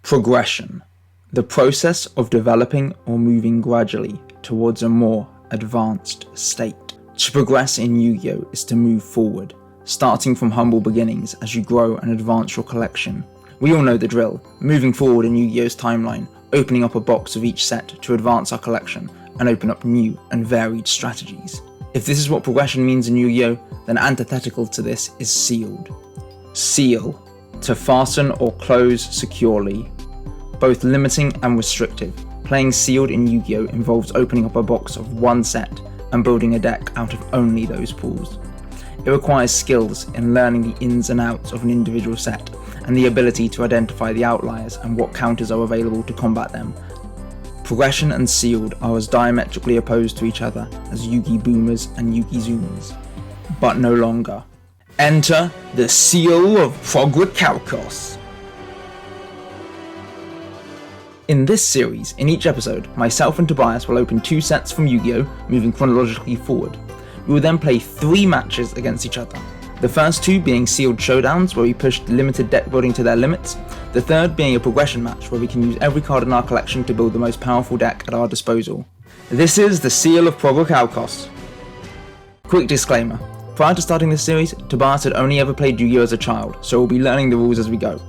Progression. The process of developing or moving gradually towards a more advanced state. To progress in Yu-Gi-Oh! Is to move forward, starting from humble beginnings as you grow and advance your collection. We all know the drill, moving forward in Yu-Gi-Oh's timeline, opening up a box of each set to advance our collection and open up new and varied strategies. If this is what progression means in Yu-Gi-Oh!, then antithetical to this is sealed. Seal. To fasten or close securely. Both limiting and restrictive. Playing sealed in Yu-Gi-Oh! Involves opening up a box of one set and building a deck out of only those pulls. It requires skills in learning the ins and outs of an individual set and the ability to identify the outliers and what counters are available to combat them. Progression and sealed are as diametrically opposed to each other as Yu-Gi Boomers and Yu-Gi Zoomers, but no longer. Enter the Seal of Prog-Richalcos. In this series, in each episode, myself and Tobias will open 2 sets from Yu-Gi-Oh! Moving chronologically forward. We will then play 3 matches against each other. The first 2 being sealed showdowns where we push limited deck building to their limits, the third being a progression match where we can use every card in our collection to build the most powerful deck at our disposal. This is the Seal of Prog-Richalcos. Quick disclaimer, prior to starting this series, Tobias had only ever played Yu-Gi-Oh! As a child, so we'll be learning the rules as we go.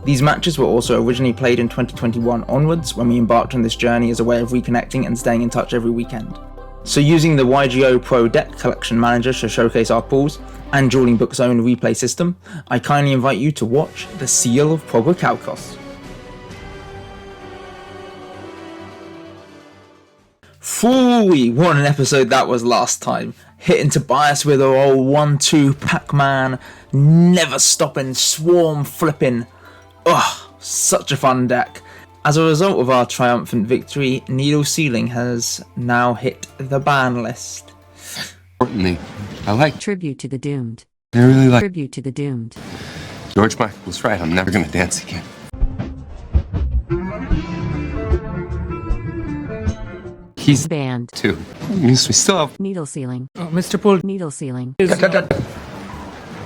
These matches were also originally played in 2021 onwards when we embarked on this journey as a way of reconnecting and staying in touch every weekend. So using the YGO Pro Deck Collection Manager to showcase our pulls, and Dueling Book's own replay system, I kindly invite you to watch the Seal of Prog-Richalcos. Phooey, what an episode that was last time. Hitting Tobias with our old 1-2 Pac-Man, never stopping, swarm flipping. Ugh, such a fun deck. As a result of our triumphant victory, Needle Sealing has now hit the ban list. Importantly, I like Tribute to the Doomed. I really like Tribute to the Doomed. George Michael was right, I'm never gonna dance again. He's Banned. too. Means we still have Needle Sealing. Mr. Pull Needle Sealing. is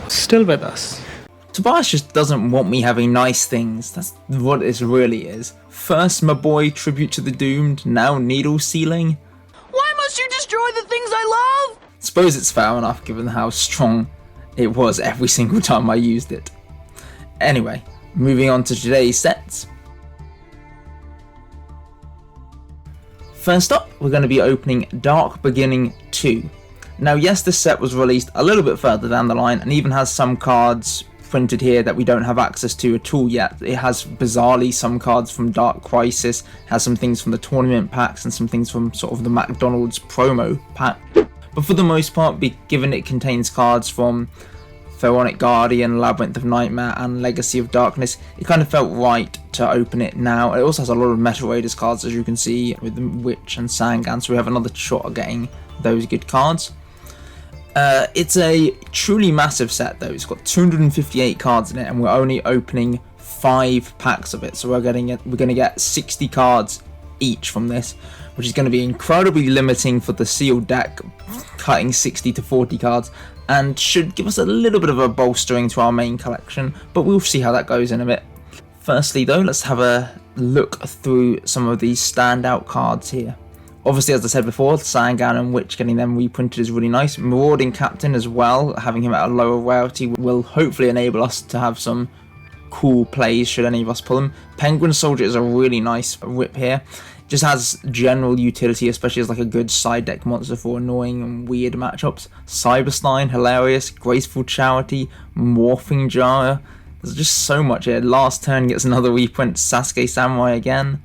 still with us. Tobias just doesn't want me having nice things, that's what this really is. First my boy Tribute to the Doomed, now Needle Sealing. Why must you destroy the things I love? Suppose it's fair enough given how strong it was every single time I used it. Anyway, moving on to today's sets. First up, we're going to be opening Dark Beginning 2. Now yes, this set was released a little bit further down the line and even has some cards printed here that we don't have access to at all yet. It has bizarrely some cards from Dark Crisis, has some things from the tournament packs and some things from sort of the McDonald's promo pack. But for the most part, given it contains cards from Pharaonic Guardian, Labyrinth of Nightmare and Legacy of Darkness, it kind of felt right to open it now. It also has a lot of Meta Raiders cards, as you can see, with the Witch and Sangan, so we have another shot at getting those good cards. It's a truly massive set though. It's got 258 cards in it and we're only opening 5 packs of it, so we're going to get 60 cards each from this, which is going to be incredibly limiting for the sealed deck, cutting 60 to 40 cards, and should give us a little bit of a bolstering to our main collection, but we'll see how that goes in a bit. Firstly though, let's have a look through some of these standout cards here. Obviously, as I said before, Sangan and Witch, getting them reprinted is really nice. Marauding Captain as well, having him at a lower rarity will hopefully enable us to have some cool plays should any of us pull them. Penguin Soldier is a really nice rip here. Just has general utility, especially as like a good side deck monster for annoying and weird matchups. Cyberstein, hilarious. Graceful Charity, Morphing Jar. There's just so much here. Last turn gets another reprint. Sasuke Samurai again.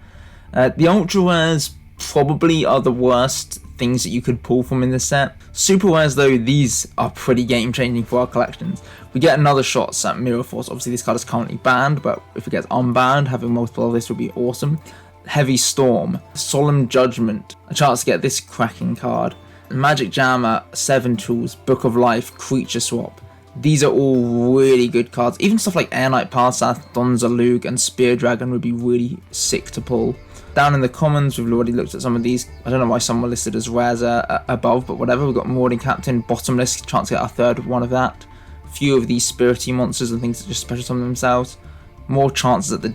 The Ultra Rares probably are the worst things that you could pull from in this set. Super rares though, these are pretty game changing for our collections. We get another shot at Mirror Force. Obviously this card is currently banned, but if it gets unbanned, having multiple of this would be awesome. Heavy Storm, Solemn Judgment, a chance to get this cracking card. Magic Jammer, 7 Tools, Book of Life, Creature Swap. These are all really good cards. Even stuff like Air Knight Parsath, Donza Lug and Spear Dragon would be really sick to pull. Down in the commons, we've already looked at some of these. I don't know why some were listed as rares above, but whatever. We've got Marauding Captain, Bottomless, chance to get our third one of that. A few of these spirity monsters and things that just special summon themselves. More chances at the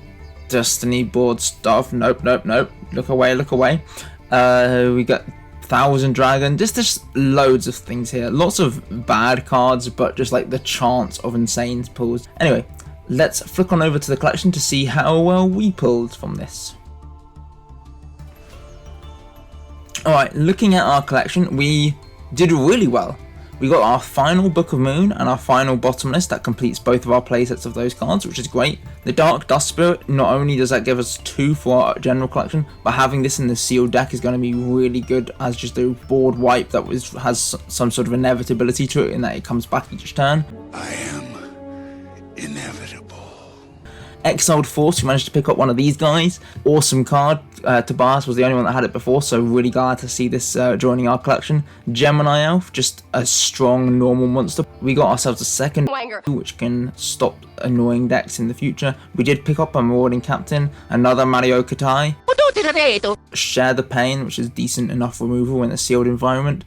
Destiny board stuff. Nope, nope, nope. Look away, look away. We got Thousand Dragon. Just loads of things here. Lots of bad cards, but just like the chance of insane pulls. Anyway, let's flick on over to the collection to see how well we pulled from this. Alright, looking at our collection, we did really well. We got our final Book of Moon and our final Bottomless that completes both of our playsets of those cards, which is great. The Dark Dust Spirit, not only does that give us 2 for our general collection, but having this in the sealed deck is going to be really good as just a board wipe that has some sort of inevitability to it in that it comes back each turn. I am inevitable. Exiled Force, we managed to pick up one of these guys. Awesome card. Tobias was the only one that had it before, so really glad to see this joining our collection. Gemini Elf, just a strong normal monster. We got ourselves a second which can stop annoying decks in the future. We did pick up a Marauding Captain, another Mario Katai. Share the Pain, which is decent enough removal in a sealed environment.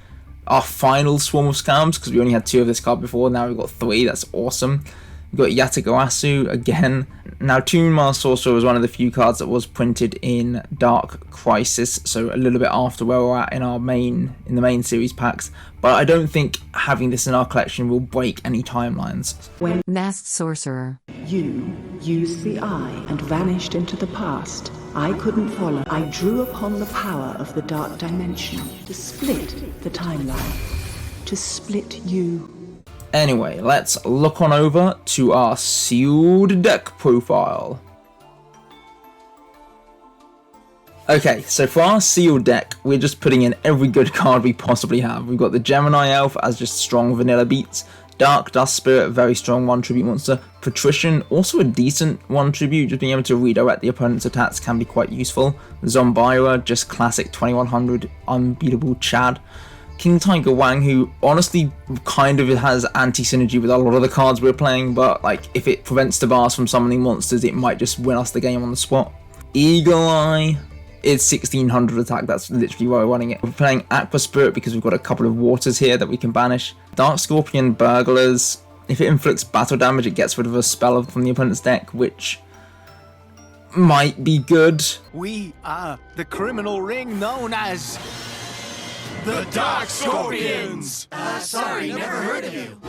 Our final Swarm of Scams, because we only had 2 of this card before, now we've got 3, that's awesome. We've got Yatagarasu again. Now, Toon Master Sorcerer was one of the few cards that was printed in Dark Crisis, so a little bit after where we're at in the main series packs. But I don't think having this in our collection will break any timelines. When Masked Sorcerer. you used the eye and vanished into the past, I couldn't follow. I drew upon the power of the dark dimension to split the timeline, to split you. Anyway, let's look on over to our sealed deck profile. Okay, so for our sealed deck, we're just putting in every good card we possibly have. We've got the Gemini Elf as just strong vanilla beats. Dark Dust Spirit, very strong 1 tribute monster. Patrician, also a decent 1 tribute, just being able to redirect the opponent's attacks can be quite useful. Zombira, just classic 2100 unbeatable Chad. King Tiger Wang, who honestly kind of has anti-synergy with a lot of the cards we're playing, but like if it prevents Tobias from summoning monsters, it might just win us the game on the spot. Eagle Eye, it's 1600 attack, that's literally why we're running it. We're playing Aqua Spirit because we've got a couple of waters here that we can banish. Dark Scorpion Burglars, if it inflicts battle damage, it gets rid of a spell from the opponent's deck, which might be good. We are the criminal ring known as the Dark Scorpions! Sorry, never heard of you.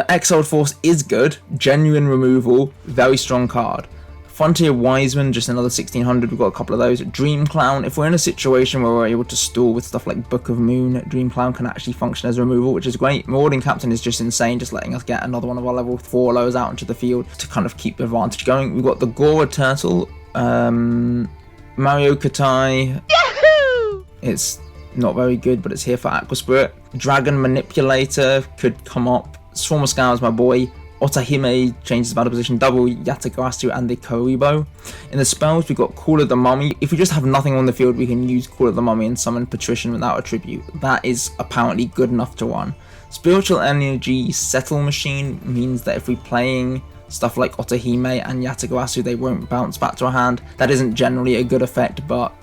Exiled Force is good, genuine removal, very strong card. Frontier Wiseman, just another 1600, we've got a couple of those. Dream Clown, if we're in a situation where we're able to stall with stuff like Book of Moon, Dream Clown can actually function as removal, which is great. Marauding Captain is just insane, just letting us get another one of our level 4 lowers out into the field to kind of keep the advantage going. We've got the Gora Turtle, Mario Katai. Yahoo! It's not very good, but it's here for Aqua Spirit. Dragon Manipulator could come up. Swarm of Scars, my boy. Otahime changes battle position, double Yatagarasu and the Karibo. In the spells, we've got Call of the Mummy. If we just have nothing on the field, we can use Call of the Mummy and summon Patrician without a tribute. That is apparently good enough to run. Spiritual Energy Settle Machine means that if we're playing stuff like Otahime and Yatagarasu, they won't bounce back to our hand. That isn't generally a good effect, but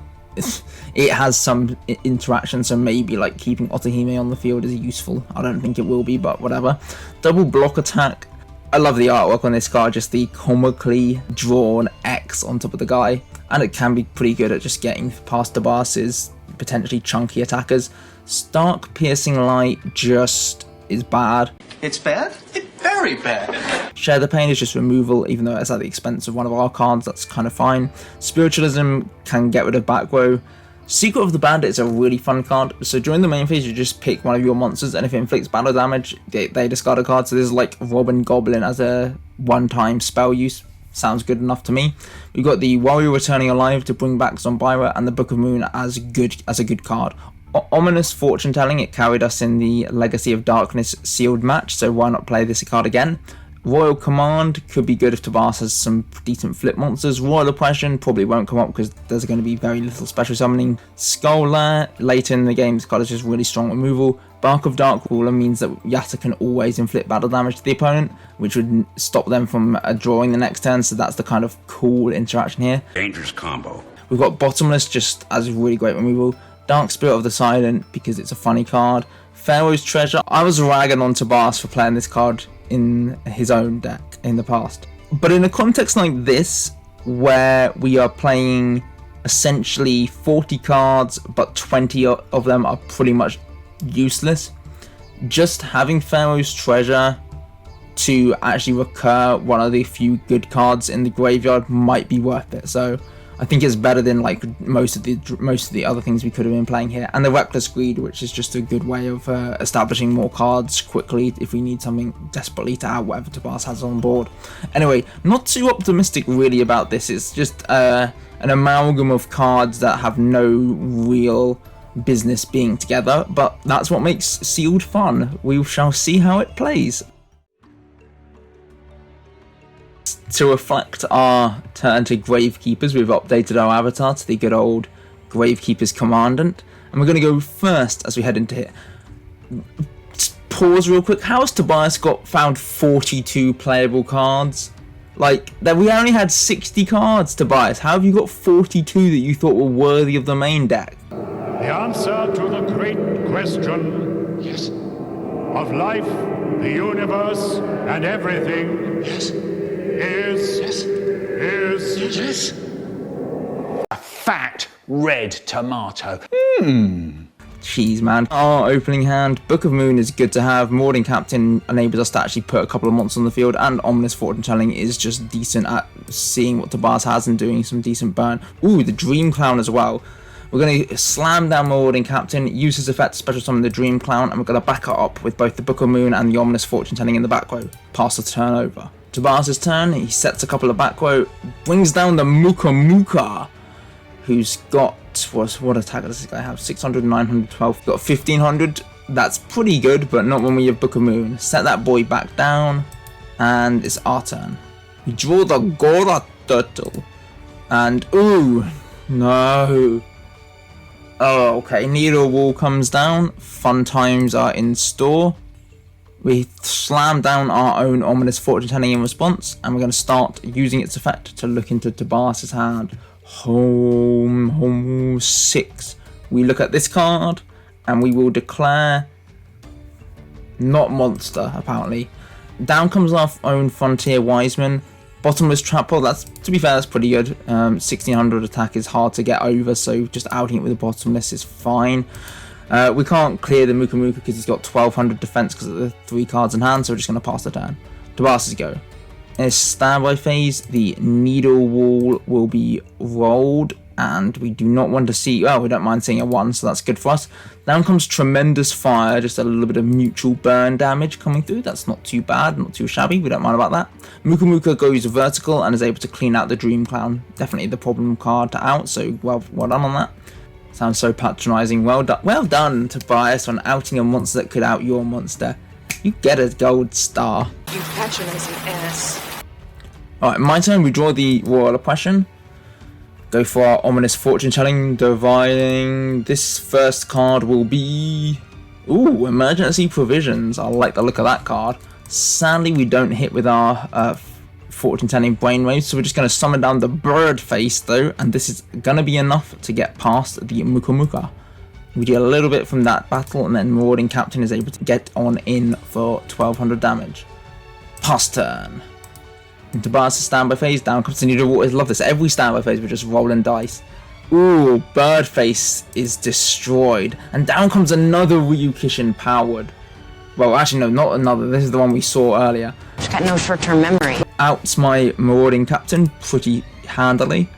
it has some interaction, so maybe like keeping Otahime on the field is useful. I don't think it will be, but whatever. Double Block Attack. I love the artwork on this card, just the comically drawn X on top of the guy, and it can be pretty good at just getting past Tobias's potentially chunky attackers. Stark Piercing Light just is bad. It's bad? It's very bad. Share the Pain is just removal, even though it's at the expense of one of our cards, that's kind of fine. Spiritualism can get rid of back row. Secret of the Bandit is a really fun card, so during the main phase you just pick one of your monsters, and if it inflicts battle damage, they discard a card, so this is like Robin Goblin as a one-time spell use. Sounds good enough to me. We've got the Warrior Returning Alive to bring back Zombira, and the Book of Moon as a good card. Ominous Fortune Telling, it carried us in the Legacy of Darkness sealed match, so why not play this card again? Royal Command could be good if Tobias has some decent flip monsters. Royal Oppression probably won't come up because there's going to be very little special summoning. Skull Lair, later in the game, this card is just really strong removal. Bark of Dark Ruler means that Yatta can always inflict battle damage to the opponent, which would stop them from drawing the next turn, so that's the kind of cool interaction here. Dangerous combo. We've got Bottomless just as really great removal. Dark Spirit of the Silent because it's a funny card. Pharaoh's Treasure, I was ragging on Tobias for playing this card in his own deck in the past, but in a context like this, where we are playing essentially 40 cards, but 20 of them are pretty much useless. Just having Pharaoh's Treasure to actually recur one of the few good cards in the graveyard might be worth it. So I think it's better than like most of the other things we could have been playing here. And the Reckless Greed, which is just a good way of establishing more cards quickly if we need something desperately to add whatever Tobias has on board. Anyway, not too optimistic really about this. It's just an amalgam of cards that have no real business being together, but that's what makes Sealed fun. We shall see how it plays. To reflect our turn to Gravekeepers, we've updated our avatar to the good old Gravekeeper's Commandant, and we're going to go first as we head into here. Just pause real quick. How has Tobias found 42 playable cards? Like, that we only had 60 cards, Tobias. How have you got 42 that you thought were worthy of the main deck? The answer to the great question, yes, of life, the universe, and everything, yes, is A fat red tomato. Jeez, man. Our opening hand, Book of Moon, is good to have. Marauding Captain enables us to actually put a couple of monsters on the field, and Ominous Fortune Telling is just decent at seeing what Tobias has and doing some decent burn. Ooh, the Dream Clown as well. We're going to slam down Marauding Captain, use his effect to special summon the Dream Clown, and we're going to back it up with both the Book of Moon and the Ominous Fortune Telling in the back row. Pass the turn over. Tobias' turn, he sets a couple of back row, brings down the Muka Muka, who's got, what attack does this guy have? 600, 912, got 1500. That's pretty good, but not when we have Book of Moon. Set that boy back down, and it's our turn. We draw the Gora Turtle, and ooh, no. Oh, okay, Needle Wall comes down, fun times are in store. We slam down our own Ominous Fortune Telling in response, and we're going to start using its effect to look into Tobias' hand. Home 6. We look at this card, and we will declare not monster, apparently. Down comes our own Frontier Wiseman. Bottomless Trap Hole, that's, to be fair, that's pretty good. 1600 attack is hard to get over, so just outing it with a Bottomless is fine. We can't clear the Muka Muka because he's got 1200 defense because of the 3 cards in hand, so we're just going to pass the turn. Tobias' go. In his standby phase, the Needle Wall will be rolled, and we do not want to see, we don't mind seeing a 1, so that's good for us. Down comes Tremendous Fire, just a little bit of mutual burn damage coming through. That's not too bad, not too shabby, we don't mind about that. Muka Muka goes vertical and is able to clean out the Dream Clown. Definitely the problem card to out, so well done on that. Sounds so patronizing. Well done, Tobias, on outing a monster that could out your monster. You get a gold star. You patronizing ass. Alright, my turn. We draw the Royal Oppression. Go for our Ominous Fortune Telling, dividing. This first card will be... Ooh, Emergency Provisions. I like the look of that card. Sadly, we don't hit with our Fortune Telling Brainwaves, so we're just going to summon down the Bird Face, though, and this is going to be enough to get past the Muka Muka. We do a little bit from that battle, and then Marauding Captain is able to get on in for 1200 damage. Pass turn. Into Tobias' standby phase, down comes the Needle Wall. I love this. Every standby phase, we're just rolling dice. Ooh, Bird Face is destroyed. And down comes another Ryukishin powered. Well, actually, no, not another. This is the one we saw earlier. She's got no short-term memory. Outs my Marauding Captain pretty handily.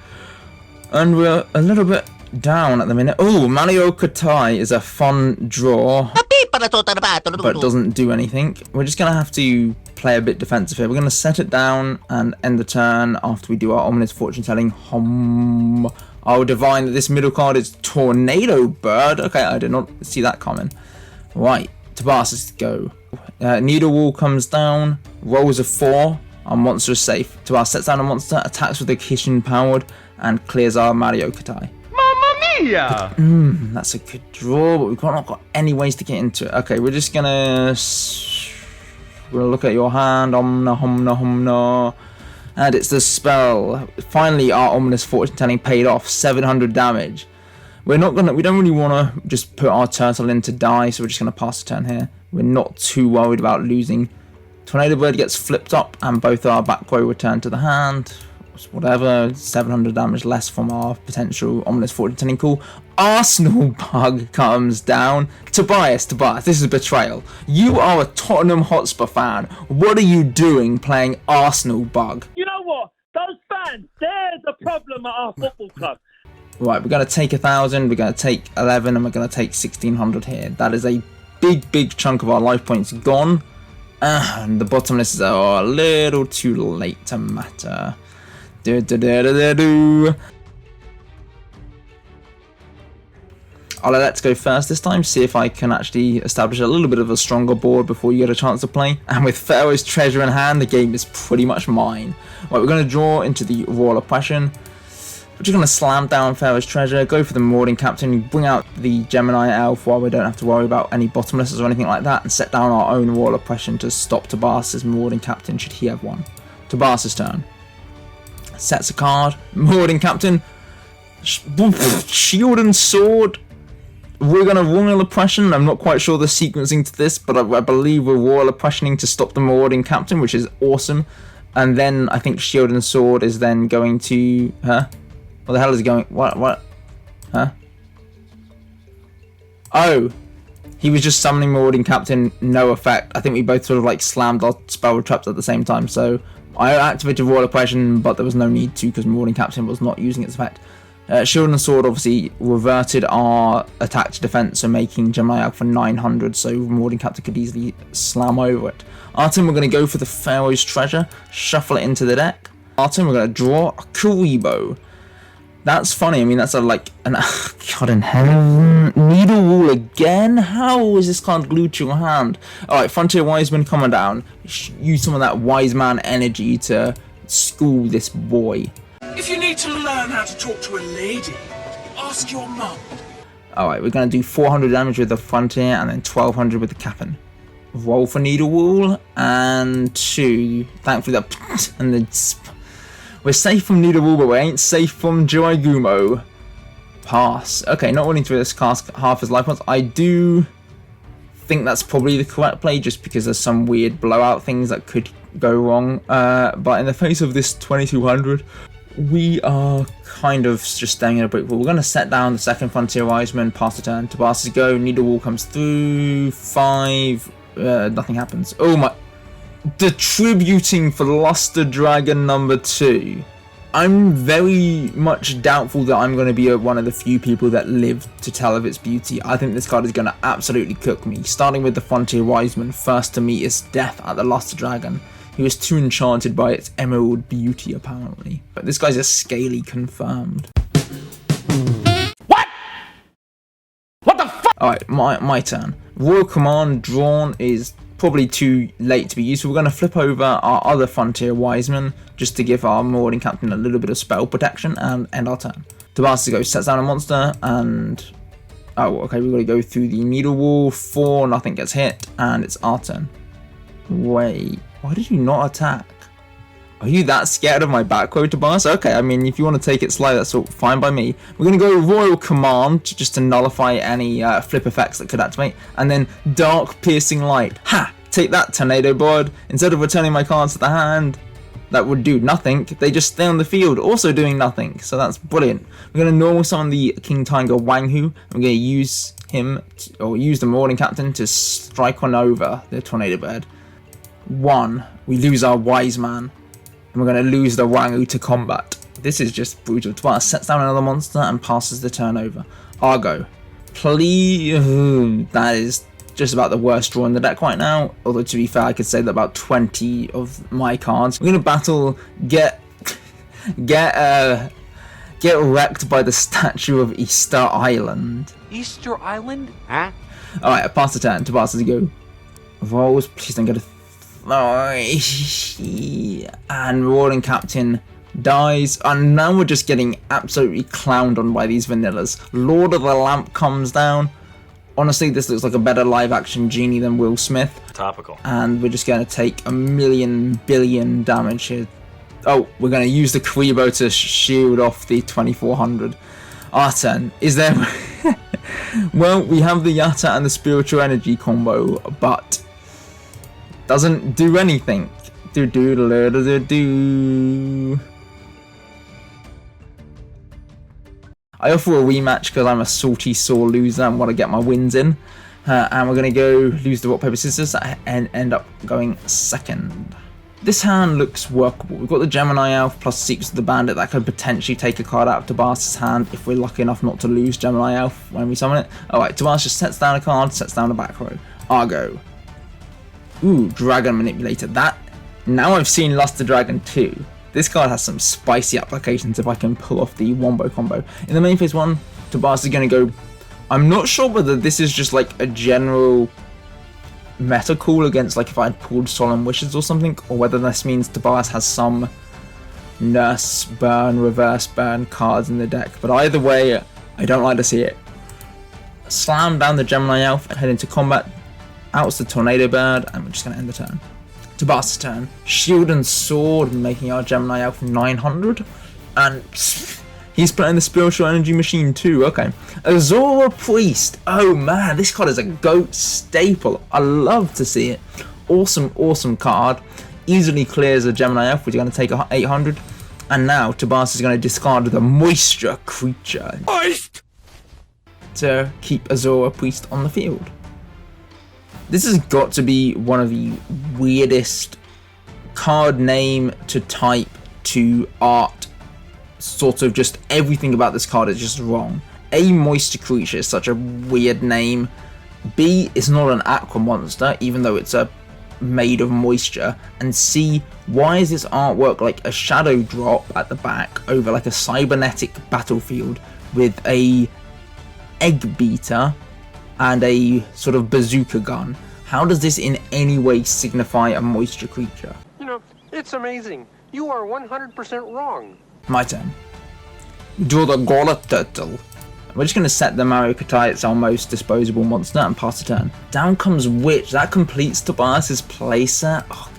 And we're a little bit down at the minute. Oh, Mario Katai is a fun draw, but doesn't do anything. We're just going to have to play a bit defensive here. We're going to set it down and end the turn after we do our Ominous Fortune Telling. I'll divine that this middle card is Tornado Bird. Okay, I did not see that coming. Right, Tobias' go. Needle Wall comes down, rolls a 4. Our monster is safe. Tobias sets down a monster, attacks with the Kishin powered, and clears our Mario Katai. Yeah. That's a good draw, but we've not got any ways to get into it. Okay, we're just gonna look at your hand. Omna. And it's the spell. Finally, our Ominous Fortune Telling paid off. 700 damage. We don't really want to just put our turtle in to die, so we're just gonna pass the turn here. We're not too worried about losing. Tornado Bird gets flipped up, and both our back row return to the hand. whatever, 700 damage less from our potential Ominous Fortune Call. Arsenal Bug comes down. Tobias, this is a betrayal. You are a Tottenham Hotspur fan. What are you doing playing Arsenal Bug? You know what? Those fans, they're the problem at our football club. Right, we're going to take 1,000, we're going to take 11, and we're going to take 1,600 here. That is a big chunk of our life points gone. And the bottomless is a little too late to matter. I'll let Let's go first this time, see if I can actually establish a little bit of a stronger board before you get a chance to play. And with Pharaoh's treasure in hand, the game is pretty much mine. Right, we're going to draw into the Royal Oppression. We're just going to slam down Pharaoh's treasure, go for the Marauding Captain, bring out the Gemini Elf while we don't have to worry about any bottomlesses or anything like that, and set down our own Royal Oppression to stop Tobias's Marauding Captain should he have one. Tobias's turn. Sets a card. Marauding Captain. Shield and Sword. We're going to Royal Oppression. I'm not quite sure the sequencing to this, but I believe we're Royal Oppressioning to stop the Marauding Captain, which is awesome. And then I think Shield and Sword is then going to... Huh? What the hell is he going? What? Huh? Oh, he was just summoning Marauding Captain, no effect. I think we both sort of like slammed our spell traps at the same time. So I activated Royal Oppression, but there was no need to because Marauding Captain was not using its effect. Shield and Sword obviously reverted our attack to defense, so making Gemini Alpha 900, so Marauding Captain could easily slam over it. Our turn, we're going to go for the Pharaoh's treasure, shuffle it into the deck. Our turn, we're going to draw a Kuribo. That's funny. I mean, that's God in heaven. Needle Wall again? How is this card glued to your hand? Alright, Frontier Wiseman coming down. Use some of that Wise Man energy to school this boy. If you need to learn how to talk to a lady, ask your mum. Alright, we're going to do 400 damage with the Frontier and then 1200 with the Cap'n. Roll for Needle Wall and 2. Thankfully that... and then... We're safe from Needle Wall, but we ain't safe from Joigumo. Pass. Okay, not willing to risk cast half his life points. I do think that's probably the correct play, just because there's some weird blowout things that could go wrong. But in the face of this 2200, we are kind of just staying in a brick wall. We're going to set down the second Frontier Wiseman, pass the turn. Tobias go, Needle Wall comes through, 5, nothing happens. Oh my... Detributing for Luster Dragon number 2. I'm very much doubtful that I'm going to be one of the few people that live to tell of its beauty. I think this card is going to absolutely cook me. Starting with the Frontier Wiseman, first to meet its death at the Luster Dragon. He was too enchanted by its emerald beauty, apparently. But this guy's a scaly confirmed. What? What the fuck? Alright, my turn. Royal Command drawn is probably too late to be useful. We're going to flip over our other Frontier Wiseman just to give our Marauding Captain a little bit of spell protection and end our turn. Tobias sets down a monster and... Oh, okay, we've got to go through the Needle Wall. 4, nothing gets hit, and it's our turn. Wait, why did you not attack? Are you that scared of my back row, Tobias? Okay, I mean, if you want to take it slow, that's all fine by me. We're going to go Royal Command just to nullify any flip effects that could activate. And then Dark Piercing Light. Ha! Take that, Tornado Board. Instead of returning my cards to the hand, that would do nothing. They just stay on the field, also doing nothing. So that's brilliant. We're going to normal summon the King Tiger Wanghu. We're going to use him, use the Marauding Captain to strike one over the Tornado Bird. 1. We lose our Wise Man. And we're going to lose the Wanghu to combat. This is just brutal. Tobias sets down another monster and passes the turn over. Argo. Please. That is just about the worst draw in the deck right now. Although, to be fair, I could say that about 20 of my cards. We're going to battle, get wrecked by the statue of Easter Island. Easter Island? Huh? Alright, I pass the turn. Tobias has to go. Rolls. Please don't get a... And Marauding Captain dies, and now we're just getting absolutely clowned on by these vanillas. Lord of the Lamp comes down. Honestly, this looks like a better live action genie than Will Smith. Topical. And we're just going to take a billion damage here. Oh, we're going to use the Kuribo to shield off the 2400. Our turn. Is there... Well, we have the Yatta and the Spiritual Energy combo, but... doesn't do anything. I offer a rematch because I'm a salty, sore loser and want to get my wins in. And we're going to go lose the rock, paper, scissors and end up going second. This hand looks workable. We've got the Gemini Elf plus Secrets of the Bandit that could potentially take a card out of Tobias' hand if we're lucky enough not to lose Gemini Elf when we summon it. Alright, Tobias just sets down a card, sets down a back row. Argo. Ooh, Dragon Manipulator. That, now I've seen Luster Dragon 2. This card has some spicy applications if I can pull off the Wombo combo. In the main phase 1, Tobias is going to go... I'm not sure whether this is just like a general meta call against like if I had pulled Solemn Wishes or something, or whether this means Tobias has some Nurse Burn, Reverse Burn cards in the deck. But either way, I don't like to see it. Slam down the Gemini Elf and head into combat. Out's the Tornado Bird, and we're just going to end the turn. Tobias' turn. Shield and Sword, making our Gemini Elf 900. And he's playing the Spiritual Energy Machine too, okay. Azora Priest. Oh man, this card is a GOAT staple. I love to see it. Awesome, awesome card. Easily clears a Gemini Elf, which is going to take 800. And now Tobias is going to discard the Moisture creature to keep Azora Priest on the field. This has got to be one of the weirdest card name to type to art. Sort of just everything about this card is just wrong. A, Moisture creature is such a weird name. B, it's not an aqua monster, even though it's made of moisture. And C, why is this artwork like a shadow drop at the back over like a cybernetic battlefield with a egg beater and a sort of bazooka gun? How does this in any way signify a moisture creature? You know, it's amazing. You are 100% wrong. My turn. Draw the Gola Turtle. We're just going to set the Marukatai, it's our most disposable monster, and pass the turn. Down comes Witch. That completes Tobias' playset. Oh.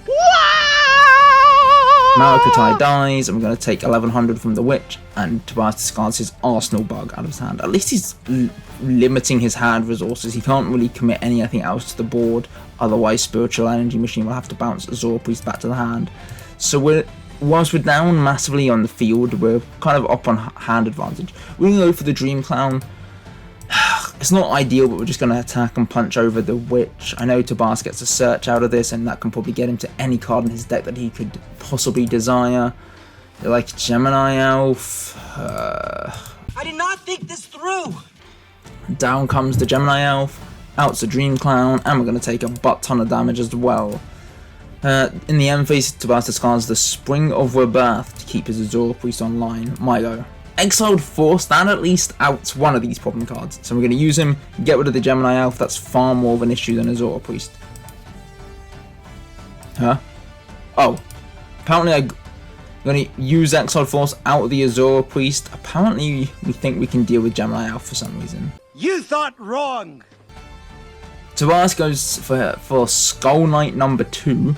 Marukatai dies, and we're going to take 1100 from the Witch, and Tobias discards his Arsenal Bug out of his hand. At least he's limiting his hand resources. He can't really commit anything else to the board, otherwise Spiritual Energy Machine will have to bounce Azora Priest back to the hand. So whilst we're down massively on the field, we're kind of up on hand advantage. We're going to go for the Dream Clown. It's not ideal, but we're just going to attack and punch over the Witch. I know Tobias gets a search out of this, and that can probably get him to any card in his deck that he could possibly desire. Like Gemini Elf. I did not think this through! Down comes the Gemini Elf. Out's the Dream Clown, and we're going to take a butt ton of damage as well. In the end phase, Tobias discards the Spring of Rebirth to keep his Azora Priest online. My go. Exiled Force, that at least outs one of these problem cards. So we're going to use him, get rid of the Gemini Elf. That's far more of an issue than Azora Priest. Huh? Oh. Apparently I'm going to use Exiled Force out of the Azora Priest. Apparently we think we can deal with Gemini Elf for some reason. You thought wrong! Tobias goes for Skull Knight number 2.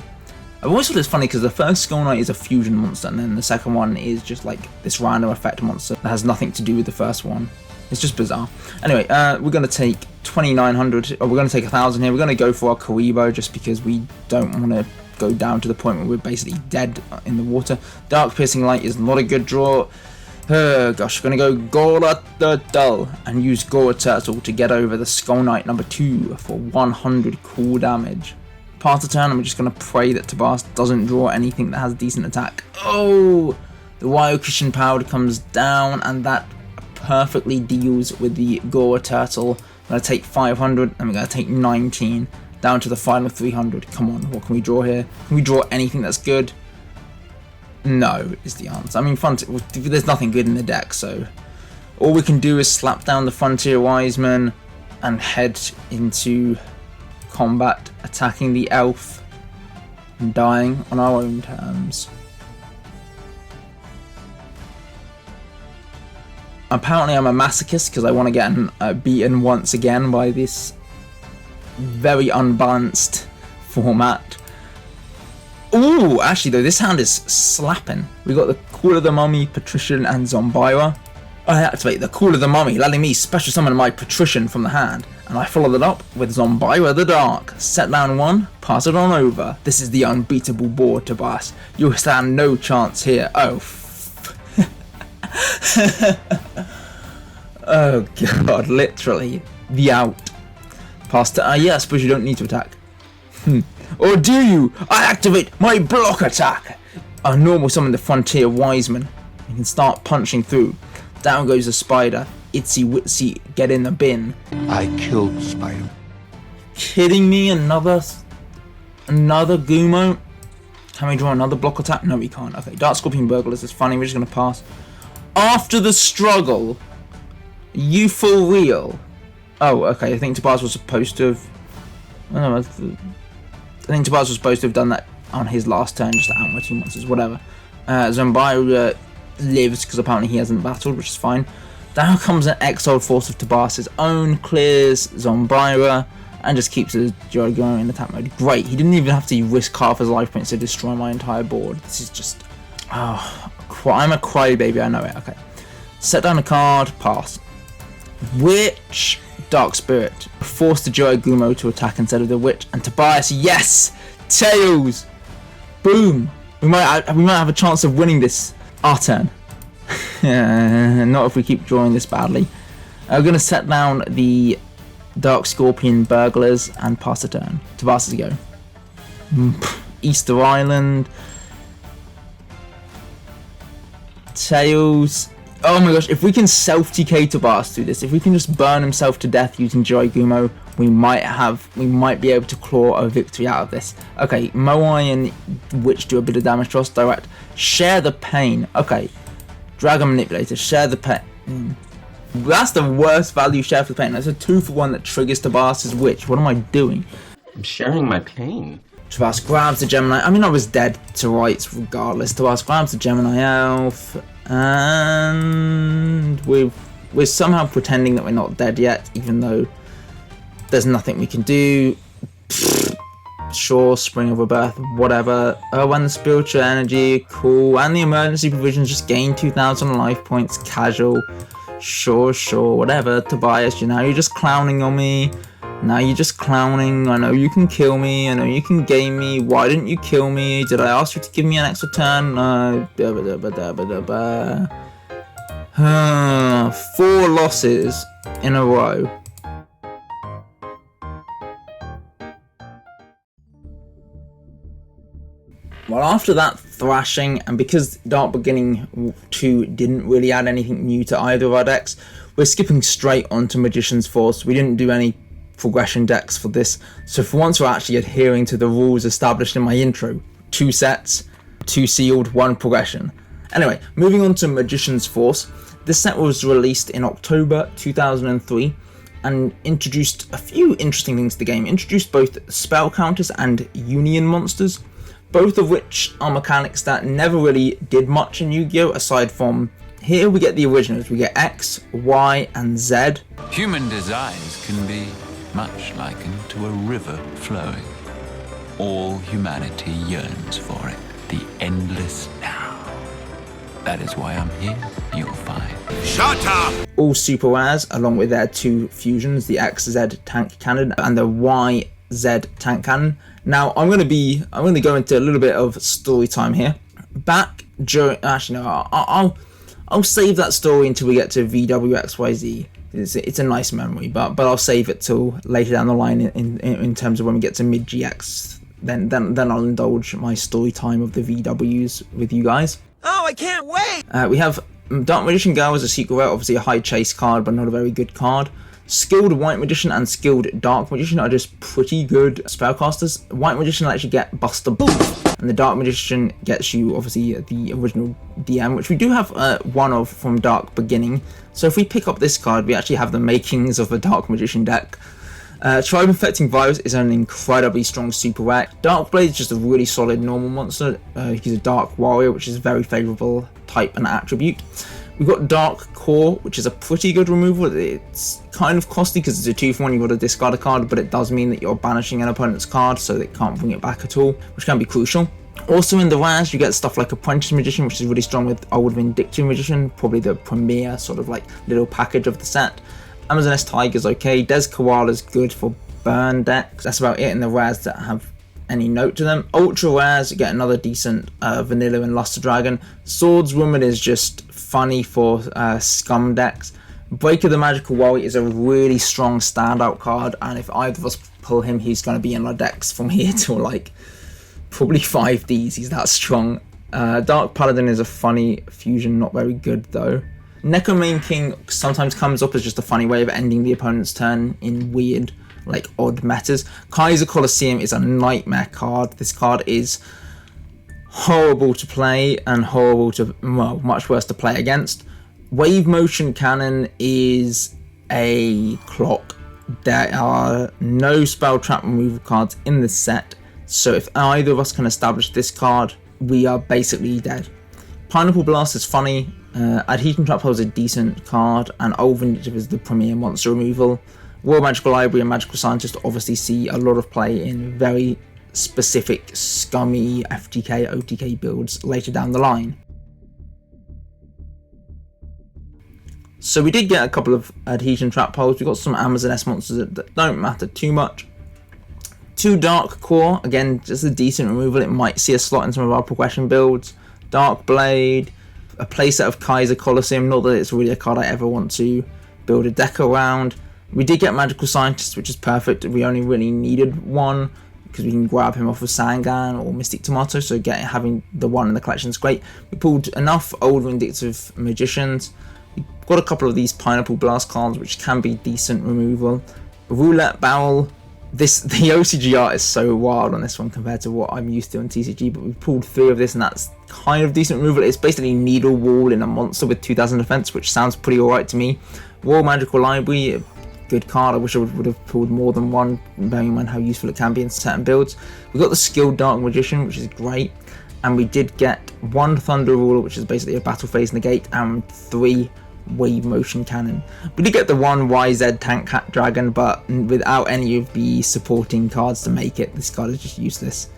I've always thought it's funny because the first Skull Knight is a fusion monster, and then the second one is just like this random effect monster that has nothing to do with the first one. It's just bizarre. Anyway, we're going to take 2,900, or we're going to take 1,000 here. We're going to go for our Karibo just because we don't want to go down to the point where we're basically dead in the water. Dark Piercing Light is not a good draw. Gosh, we're going to go Gora Turtle and use Gora Turtle to get over the Skull Knight number 2 for 100 cool damage. Pass the turn, and we're just going to pray that Tobias doesn't draw anything that has decent attack. Oh! The Wild Cushion Powder comes down, and that perfectly deals with the Gora Turtle. I'm going to take 500, and we're going to take 19, down to the final 300. Come on, what can we draw here? Can we draw anything that's good? No, is the answer. I mean, there's nothing good in the deck, so all we can do is slap down the Frontier Wiseman and head into combat, attacking the elf and dying on our own terms. Apparently I'm a masochist because I want to get beaten once again by this very unbalanced format. Ooh, actually though, this hand is slapping. We got the Call of the Mummy, Patrician, and Zombira. I activate the Call of the Mummy, letting me special summon my Patrician from the hand, and I followed it up with Zombira the Dark. Set down 1, pass it on over. This is the unbeatable board, Tobias. You stand no chance here. Oh. Oh god, literally. The out. Pass to... yeah, I suppose you don't need to attack. Or do you? I activate my block attack! A normal summon the Frontier Wiseman. You can start punching through. Down goes the spider. Itsy witsy, get in the bin. I killed the spider. Kidding me? Another Gumo? Can we draw another block attack? No, we can't. Okay, Dark Scorpion Burglars is funny. We're just going to pass. After the struggle. You for real? Oh, okay. I think Tobias was supposed to have... I think Tobias was supposed to have done that on his last turn, just to out my 2 monsters, whatever. Zombira lives because apparently he hasn't battled, which is fine. Down comes an exiled force of Tobias's own, clears Zombira, and just keeps the Joy-Gumo in attack mode. Great, he didn't even have to risk half his life points to destroy my entire board. This is just... oh, I'm a crybaby, I know it. Okay. Set down a card, pass. Witch, Dark Spirit. Force the Joy-Gumo to attack instead of the Witch. And Tobias, yes! Tails! Boom! We might have a chance of winning this our turn. Not if we keep drawing this badly. We're going to set down the Dark Scorpion Burglars and pass the turn. Tobias' go. Easter Island. Tails. Oh my gosh, if we can self-TK Tobias through this, if we can just burn himself to death using Joy-Gumo, we might be able to claw a victory out of this. Okay, Moai and Witch do a bit of damage to us. Direct. Share the pain. Okay. Dragon Manipulator. Share the pain. That's the worst value share for the pain. That's a 2-for-1 that triggers Tobias' Witch. What am I doing? I'm sharing my pain. Tobias grabs the Gemini. I mean, I was dead to rights regardless. Tobias grabs the Gemini Elf. And we're somehow pretending that we're not dead yet, even though there's nothing we can do. Sure, Spring of Rebirth, whatever. Oh, and the spiritual energy, cool. And the emergency provisions just gain 2,000 life points, casual. Sure, whatever. Tobias, you're just clowning on me. Now you're just clowning. I know you can kill me. I know you can game me. Why didn't you kill me? Did I ask you to give me an extra turn? No. 4 losses in a row. Well, after that thrashing, and because Dark Beginning 2 didn't really add anything new to either of our decks, we're skipping straight onto Magician's Force. We didn't do any progression decks for this, so for once we're actually adhering to the rules established in my intro. 2 sets, 2 sealed, 1 progression. Anyway, moving on to Magician's Force. This set was released in October 2003 and introduced a few interesting things to the game. Introduced both spell counters and union monsters, both of which are mechanics that never really did much in Yu-Gi-Oh! Aside from here we get the originals. We get X, Y, and Z. Human desires can be much likened to a river flowing. All humanity yearns for it, the endless now. That is why I'm here, you'll find. Shut up! All super rares, along with their 2 fusions, the XZ tank cannon and the YZ tank cannon. Now I'm going to go into a little bit of story time here. Back during, actually no, I'll save that story until we get to VWXYZ. It's a nice memory, but I'll save it till later down the line in terms of when we get to mid GX. Then I'll indulge my story time of the VWs with you guys. Oh, I can't wait! We have Dark Magician Girl as a secret rare, obviously a high chase card, but not a very good card. Skilled White Magician and Skilled Dark Magician are just pretty good spellcasters. White Magician will actually get Buster Boof, and the Dark Magician gets you, obviously, the original DM, which we do have one of from Dark Beginning. So if we pick up this card, we actually have the makings of a Dark Magician deck. Tribe Infecting Virus is an incredibly strong super rare. Dark Blade is just a really solid normal monster. He's a Dark Warrior, which is a very favourable type and attribute. We've got Dark Core, which is a pretty good removal. It's kind of costly because it's a 2-for-1, you've got to discard a card, but it does mean that you're banishing an opponent's card, so they can't bring it back at all, which can be crucial. Also in the rares, you get stuff like Apprentice Magician, which is really strong with Old Vindictive Magician, probably the premier sort of like little package of the set. Amazon S Tiger's okay. Des Koala's good for burn decks. That's about it in the rares that have any note to them. Ultra rares, you get another decent Vanilla and Luster Dragon. Swordswoman is just funny for scum decks. Breaker the Magical Warrior is a really strong standout card, and if either of us pull him, he's going to be in our decks from here till like probably 5Ds. He's that strong. Dark Paladin is a funny fusion, not very good though. Necromane King sometimes comes up as just a funny way of ending the opponent's turn in weird, like odd metas. Kaiser Colosseum is a nightmare card. This card is horrible to play and horrible to, well, much worse to play against. Wave Motion Cannon is a clock. There are no spell trap removal cards in this set, so if either of us can establish this card, we are basically dead. Pineapple Blast is funny. Adhesion Trap Hole is a decent card, and Old Vindictive is the premier monster removal. Royal Magical Library and Magical Scientist obviously see a lot of play in very specific scummy FTK, OTK builds later down the line. So we did get a couple of Adhesion Trap Holes. We got some Amazon S monsters that don't matter too much. 2 Dark Core, again just a decent removal. It might see a slot in some of our progression builds. Dark Blade, a playset of Kaiser Colosseum, not that it's really a card I ever want to build a deck around. We did get Magical Scientist, which is perfect. We only really needed one because we can grab him off of Sangan or Mystic Tomato, so having the one in the collection is great. We pulled enough Old Vindictive Magicians. We got a couple of these Pineapple Blast cards, which can be decent removal. Roulette Barrel. The OCG art is so wild on this one compared to what I'm used to on TCG, but we pulled 3 of this and that's kind of decent removal. It's basically Needle Wall in a monster with 2000 defense, which sounds pretty alright to me. Royal Magical Library, a good card. I wish I would have pulled more than one, bearing in mind how useful it can be in certain builds. We got the Skilled Dark Magician, which is great, and we did get 1 Thunder Ruler, which is basically a battle phase negate, and 3 Wave Motion Cannon. We did get the 1 YZ Tank Cat Dragon, but without any of the supporting cards to make it, this card is just useless.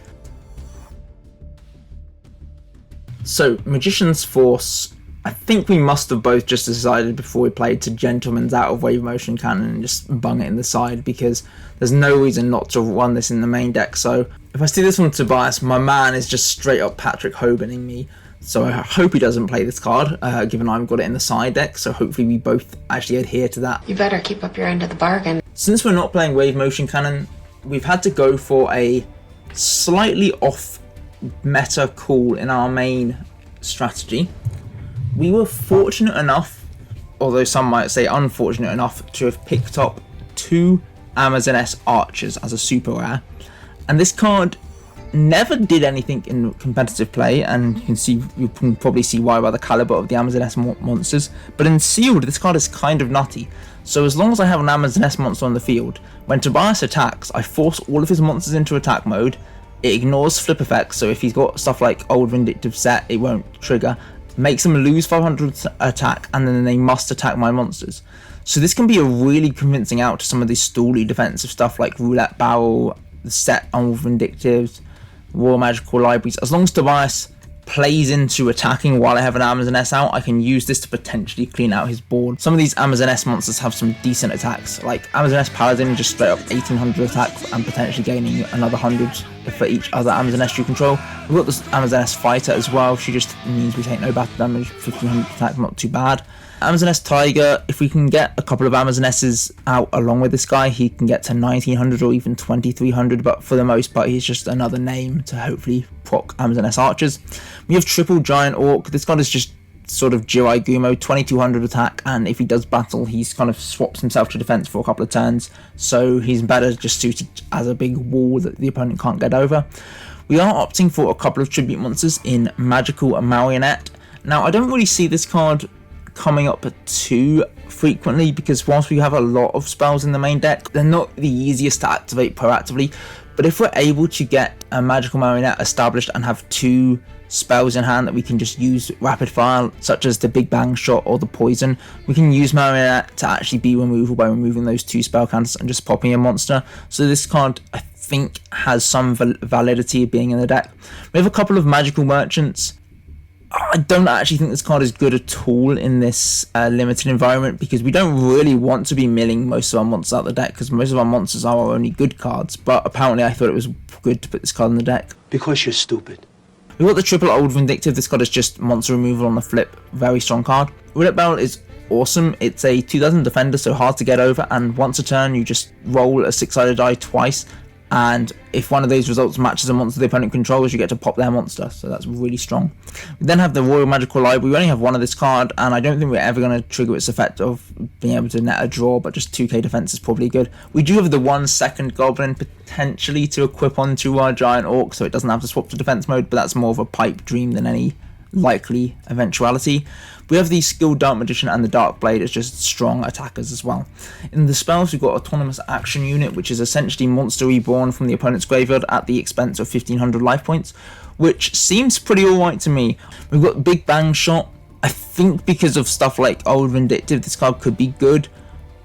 So, Magician's Force, I think we must have both just decided before we played to Gentleman's out of Wave Motion Cannon and just bung it in the side, because there's no reason not to run this in the main deck. So, if I see this one Tobias, my man is just straight up Patrick Hobaning me. So I hope he doesn't play this card, given I've got it in the side deck, so hopefully we both actually adhere to that. You better keep up your end of the bargain. Since we're not playing Wave Motion Cannon, we've had to go for a slightly off meta call in our main strategy. We were fortunate enough, although some might say unfortunate enough, to have picked up 2 Amazon S Archers as a super rare, and this card never did anything in competitive play, and you can probably see why by the caliber of the Amazon S monsters, but in Sealed this card is kind of nutty. So as long as I have an Amazon S monster on the field, when Tobias attacks, I force all of his monsters into attack mode. It ignores flip effects, so if he's got stuff like Old Vindictive Set, it won't trigger. Makes them lose 500 attack, and then they must attack my monsters. So this can be a really convincing out to some of these stally defensive stuff like Roulette Barrel, the set Old Vindictives, Royal Magical Libraries. As long as Tobias plays into attacking while I have an Amazon S out, I can use this to potentially clean out his board. Some of these Amazon S monsters have some decent attacks, like Amazon S Paladin just straight up 1800 attack and potentially gaining another 100 for each other Amazon S you control. We've got this Amazon S Fighter as well. She just means we take no battle damage, 1500 attack, not too bad. Amazon S Tiger, if we can get a couple of Amazon S's out along with this guy, he can get to 1900 or even 2300, but for the most part he's just another name to hopefully proc Amazon S Archers. We have Triple Giant Orc. This card is just sort of Jirai Gumo, 2200 attack, and if he does battle he's kind of swaps himself to defense for a couple of turns, so he's better just suited as a big wall that the opponent can't get over. We are opting for a couple of tribute monsters in Magical Marionette. Now I don't really see this card coming up too frequently, because whilst we have a lot of spells in the main deck, they're not the easiest to activate proactively, but if we're able to get a Magical Marionette established and have 2 spells in hand that we can just use rapid fire, such as the Big Bang Shot or the Poison, we can use Marionette to actually be removable by removing those 2 spell counters and just popping a monster. So this card I think has some validity of being in the deck. We have a couple of Magical Merchants. I don't actually think this card is good at all in this limited environment, because we don't really want to be milling most of our monsters out the deck, because most of our monsters are our only good cards, but apparently I thought it was good to put this card in the deck. Because you're stupid. We've got the Triple Old Vindictive. This card is just monster removal on the flip, very strong card. Roulette Barrel is awesome. It's a 2000 defender, so hard to get over, and once a turn you just roll a 6-sided die twice, and if one of those results matches a monster the opponent controls, you get to pop their monster, so that's really strong. We then have the Royal Magical Library. We only have one of this card, and I don't think we're ever going to trigger its effect of being able to net a draw, but just 2k defense is probably good. We do have the 1-second Goblin potentially to equip onto our Giant Orc, so it doesn't have to swap to defense mode, but that's more of a pipe dream than any likely eventuality. We have the Skilled Dark Magician and the Dark Blade as just strong attackers as well. In the spells, we've got Autonomous Action Unit, which is essentially Monster Reborn from the opponent's graveyard at the expense of 1500 life points, which seems pretty alright to me. We've got Big Bang Shot. I think because of stuff like Old Vindictive, this card could be good,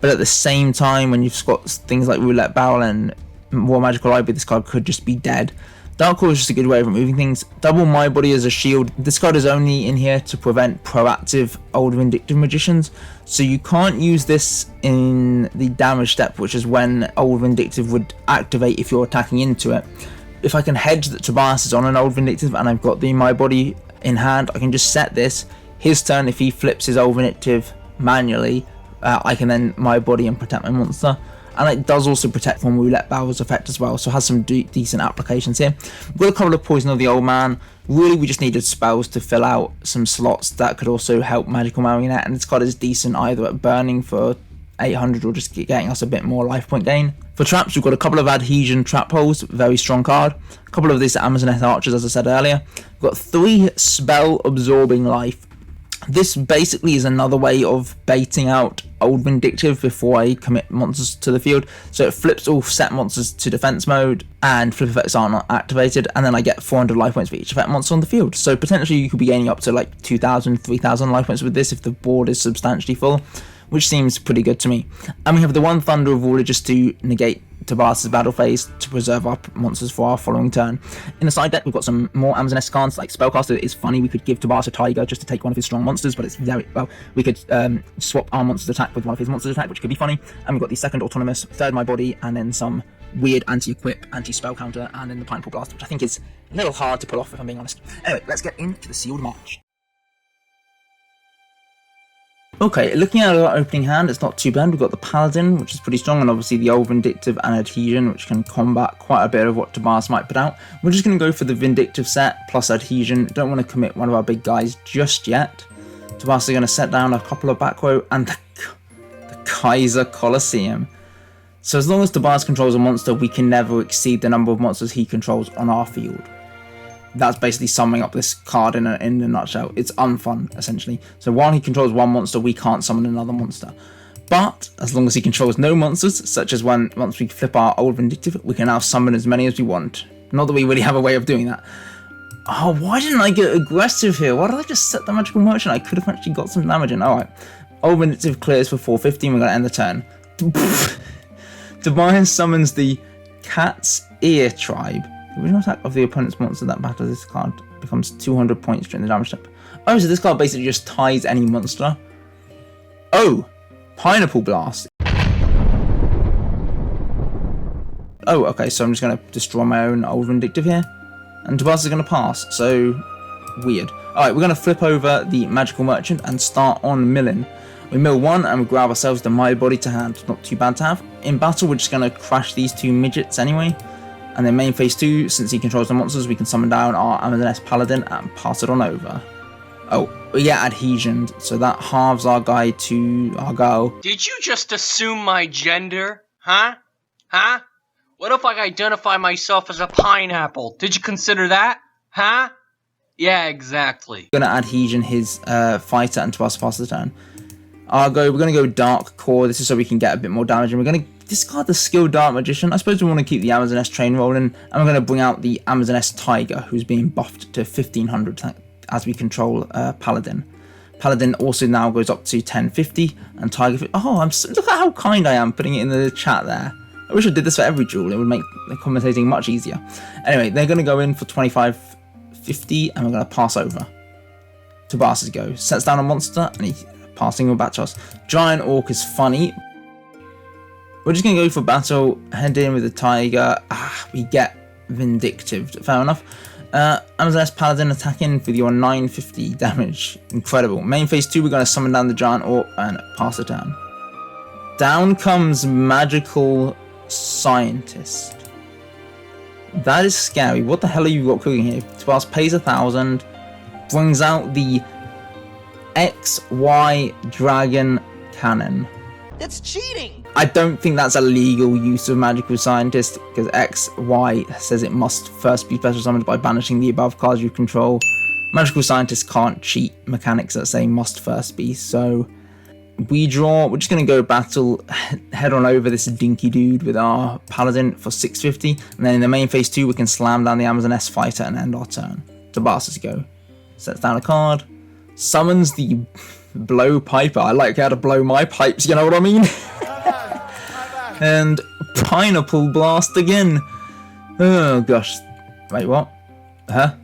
but at the same time, when you've got things like Roulette Barrel and War Magical Library, this card could just be dead. Dark Core is just a good way of removing things. Double My Body as a shield. This card is only in here to prevent proactive Old Vindictive Magicians, so you can't use this in the damage step, which is when Old Vindictive would activate if you're attacking into it. If I can hedge that Tobias is on an Old Vindictive and I've got the My Body in hand, I can just set this. His turn, if he flips his Old Vindictive manually, I can then My Body and protect my monster. And it does also protect from Roulette Barrel's effect as well, so it has some decent applications here. We've got a couple of Poison of the Old Man. Really, we just needed spells to fill out some slots that could also help Magical Marionette, and this card is decent either at burning for 800 or just getting us a bit more life point gain. For traps, we've got a couple of Adhesion Trap Holes, very strong card. A couple of these Amazoness Archers, as I said earlier. We've got 3 Spell Absorbing Life. This basically is another way of baiting out Old Vindictive before I commit monsters to the field. So it flips all set monsters to defense mode and flip effects are not activated, and then I get 400 life points for each effect monster on the field. So potentially you could be gaining up to like 2,000, 3,000 life points with this if the board is substantially full, which seems pretty good to me. And we have the one Thunder of Order just to negate Tobias' battle phase to preserve our monsters for our following turn. In the side deck, we've got some more Amazoness cards, like Spellcaster is funny. We could give Tobias a Tiger just to take one of his strong monsters, but it's very, well, we could swap our monster's attack with one of his monsters' attack, which could be funny. And we've got the second Autonomous, third My Body, and then some weird anti-equip, anti-spell counter, and then the Pineapple Blast, which I think is a little hard to pull off if I'm being honest. Anyway, let's get into the Sealed Match. Okay, looking at our opening hand, it's not too bad. We've got the Paladin, which is pretty strong, and obviously the Old Vindictive and Adhesion, which can combat quite a bit of what Tobias might put out. We're just going to go for the Vindictive set plus Adhesion. Don't want to commit one of our big guys just yet. Tobias is going to set down a couple of back row and the Kaiser Colosseum. So as long as Tobias controls a monster, we can never exceed the number of monsters he controls on our field. That's basically summing up this card in a nutshell. It's unfun, essentially. So while he controls one monster, we can't summon another monster. But as long as he controls no monsters, such as once we flip our Old Vindictive, we can now summon as many as we want. Not that we really have a way of doing that. Oh, why didn't I get aggressive here? Why did I just set the Magical Merchant? I could have actually got some damage in. Alright. Old Vindictive clears for 450 and we're going to end the turn. Tobias summons the Cat's Ear Tribe. The original attack of the opponent's monster that battles this card becomes 200 points during the damage step. Oh, so this card basically just ties any monster. Oh, Pineapple Blast. Oh, okay, so I'm just going to destroy my own Old Vindictive here. And Tobias is going to pass, so weird. Alright, we're going to flip over the Magical Merchant and start on milling. We mill one and we grab ourselves the My Body to hand. Not too bad to have. In battle, we're just going to crash these 2 midgets anyway. And then main phase 2, since he controls the monsters, we can summon down our Amazoness Paladin and pass it on over. Oh, we get Adhesion, so that halves our guy to our girl. Did you just assume my gender? Huh? Huh? What if I identify myself as a pineapple? Did you consider that? Huh? Yeah, exactly. We're going to Adhesion his fighter and Tobias pass the turn. We're going to go Dark Core. This is so we can get a bit more damage, and we're going to discard the Skilled Dark Magician. I suppose we want to keep the Amazoness train rolling, and we're going to bring out the Amazoness Tiger, who's being buffed to 1500 as we control Paladin. Paladin also now goes up to 1050, and Tiger... Oh, look at how kind I am putting it in the chat there. I wish I did this for every duel. It would make the commentating much easier. Anyway, they're going to go in for 2550, and we're going to pass over. Tobias' go. Sets down a monster, and he's passing back to us. Giant Orc is funny. We're just going to go for battle, head in with the Tiger. We get Vindictive. Fair enough. Amazoness Paladin attacking with your 950 damage. Incredible. Main phase 2, we're going to summon down the Giant Orc and pass the turn. Down comes Magical Scientist. That is scary. What the hell are you got cooking here? Tobias pays 1,000, brings out the XY Dragon Cannon. That's cheating! I don't think that's a legal use of Magical Scientist, because XY says it must first be special summoned by banishing the above cards you control. Magical Scientist can't cheat mechanics that say must first be, so we draw. We're just going to go battle, head on over this dinky dude with our Paladin for 650, and then in the main phase 2 we can slam down the Amazoness Fighter and end our turn. Tobias go. Sets down a card, summons the Blow Piper. I like how to blow my pipes, you know what I mean? And Pineapple Blast again. Oh gosh. Wait, what? Huh?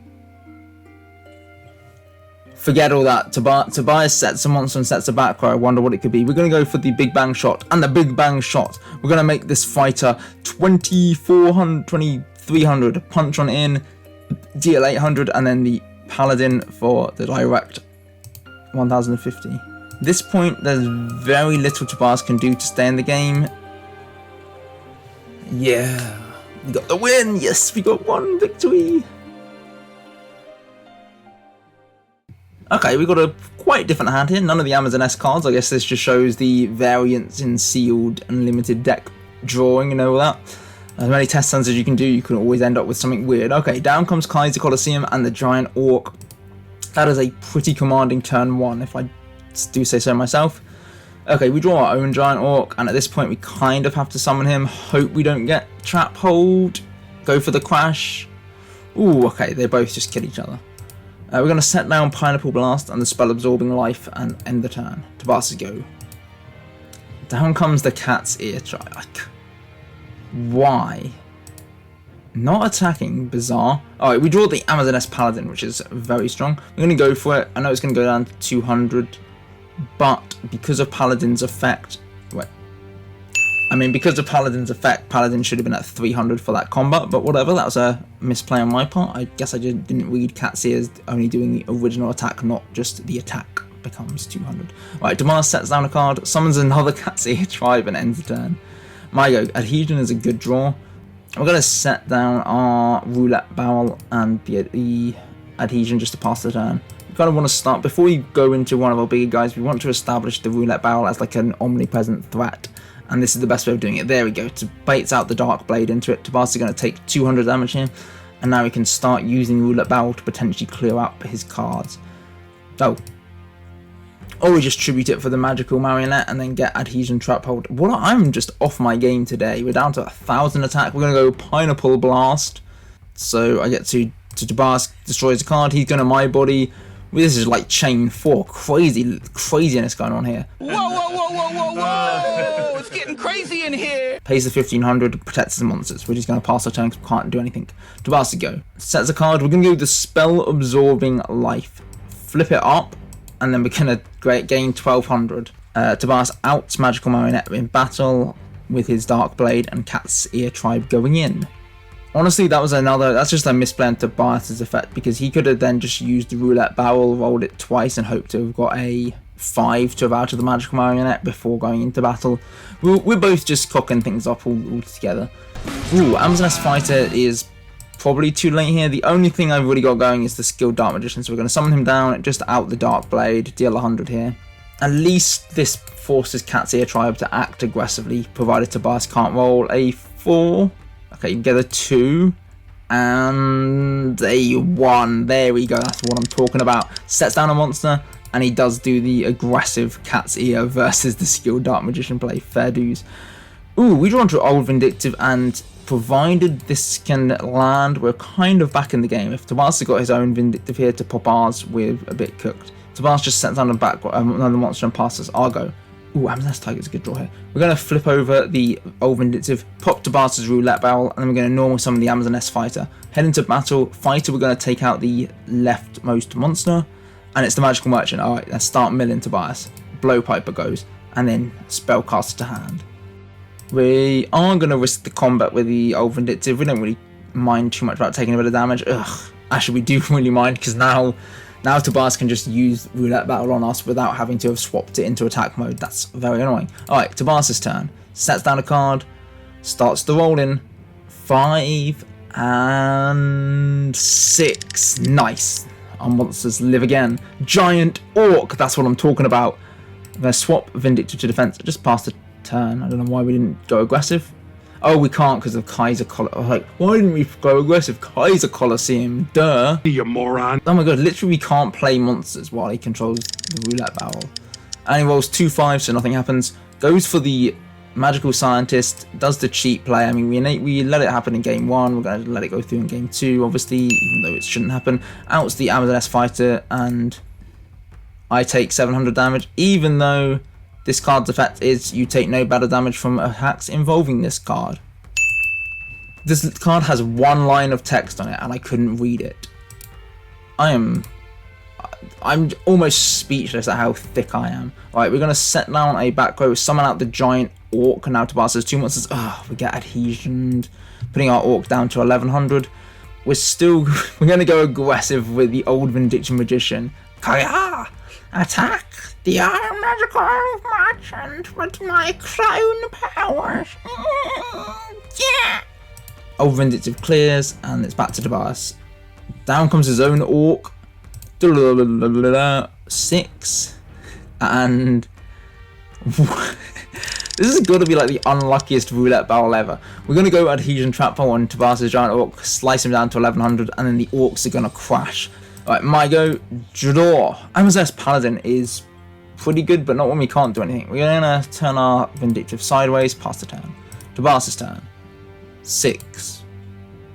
Forget all that. Tobias sets a monster and sets a back row. I wonder what it could be. We're going to go for the Big Bang Shot. And the Big Bang Shot. We're going to make this fighter 2,400, 2,300. Punch on in. Deal 800. And then the Paladin for the direct 1,050. At this point, there's very little Tobias can do to stay in the game. Yeah. We got the win. Yes, we got one victory. Okay, we got a quite different hand here. None of the Amazoness cards. I guess this just shows the variance in sealed and limited deck drawing and all that. As many test runs as you can do, you can always end up with something weird. Okay, down comes Kaiser Colosseum and the Giant Orc. That is a pretty commanding turn 1, if I do say so myself. Okay, we draw our own Giant Orc, and at this point we kind of have to summon him. Hope we don't get Trap Hold. Go for the Crash. Ooh, okay, they both just kill each other. We're going to set down Pineapple Blast and the Spell Absorbing Life and end the turn. Tobias go. Down comes the Cat's Ear Tribe. Why? Not attacking, bizarre. Alright, we draw the Amazoness Paladin, which is very strong. We're going to go for it. I know it's going to go down to 200, but because of Paladin's effect... because of Paladin's effect, Paladin should have been at 300 for that combat, but whatever, that was a misplay on my part. I guess I just didn't read Cat's Ears only doing the original attack, not just the attack becomes 200. Right, Tobias sets down a card, summons another Cat's Ear Tribe and ends the turn. My go, Adhesion is a good draw. We're going to set down our Roulette Barrel and the Adhesion just to pass the turn. We kind of want to start, before we go into one of our bigger guys, we want to establish the Roulette Barrel as like an omnipresent threat. And this is the best way of doing it. There we go. To baits out the Dark Blade into it. Tobias is going to take 200 damage here. And now we can start using Roulette Barrel to potentially clear out his cards. Oh. Or we just tribute it for the Magical Marionette and then get Adhesion Trap Hold. I'm just off my game today. We're down to 1,000 attack. We're going to go Pineapple Blast. So I get to Tobias destroys a card. He's going to my body. This is like chain 4. Craziness going on here. Whoa, whoa, whoa, whoa, whoa, whoa! It's getting crazy in here! Pays the 1,500, protects the monsters. We're just going to pass our turn because we can't do anything. Tobias go. Sets a card. We're going to go with the Spell Absorbing Life. Flip it up, and then we're going to gain 1,200. Tobias outs Magical Marionette in battle with his Dark Blade and Cat's Ear Tribe going in. Honestly, that's just a misplay on Tobias' effect, because he could have then just used the Roulette Barrel, rolled it twice, and hoped to have got a 5 to have out of the Magical Marionette before going into battle. We're both just cocking things up all together. Ooh, Amazoness Fighter is probably too late here. The only thing I've really got going is the Skilled Dark Magician, so we're going to summon him down, just out the Dark Blade, deal 100 here. At least this forces Cat's Ear Tribe to act aggressively, provided Tobias can't roll a 4. Okay, you get a 2 and a 1. There we go. That's what I'm talking about. Sets down a monster, and he does do the aggressive Cat's Ear versus the Skilled Dark Magician play. Fair dues. Ooh, we draw into Old Vindictive, and provided this can land, we're kind of back in the game. If Tobias has got his own Vindictive here to pop ours, we're a bit cooked. Tobias just sets down another monster and passes Argo. Ooh, Amazoness Tiger's a good draw here. We're going to flip over the Old Vindictive, pop Tobias' Roulette Barrel, and then we're going to normal summon the Amazoness Fighter. Head into battle. Fighter, we're going to take out the leftmost monster, and it's the Magical Merchant. Alright, let's start milling Tobias. Blowpiper goes, and then Spellcaster to hand. We are going to risk the combat with the Old Vindictive. We don't really mind too much about taking a bit of damage. Ugh, Actually, we do really mind, because now Tobias can just use Roulette Battle on us without having to have swapped it into attack mode. That's very annoying. Alright, Tobias' turn. Sets down a card, starts the roll in. 5 and 6. Nice. Our monsters live again. Giant Orc, that's what I'm talking about. I'm going to swap Vindictive to defense. Just passed the turn. I don't know why we didn't go aggressive. Oh, we can't because of Kaiser Colosseum. Like, why didn't we go aggressive? Kaiser Colosseum, duh. You moron. Oh my god, literally we can't play monsters while he controls the roulette barrel. And he rolls 2-5, so nothing happens. Goes for the Magical Scientist, does the cheat play. I mean, we let it happen in game 1. We're going to let it go through in game 2, obviously, even though it shouldn't happen. Outs the Amazoness Fighter, and I take 700 damage, even though this card's effect is you take no battle damage from attacks involving this card. This card has 1 line of text on it, and I couldn't read it. I'm almost speechless at how thick I am. Right, we're going to set down a back row, summon out the Giant Orc, and now Tobias has 2 monsters. We get adhesioned, putting our Orc down to 1100. We're going to go aggressive with the old Vindictive Magician. Kaya! Attack the Iron Magical Merchant with my clone powers. Yeah! Old Vindictive clears, and it's back to Tobias. Down comes his own Orc. 6. And this is got to be like the unluckiest roulette barrel ever. We're going to go Adhesion Trap Hole on Tobias' Giant Orc, slice him down to 1100, and then the Orcs are going to crash. Alright, my go. Draw. Amazoness Paladin is pretty good, but not when we can't do anything. We're going to turn our Vindictive sideways, pass the turn. Tobias' turn. 6.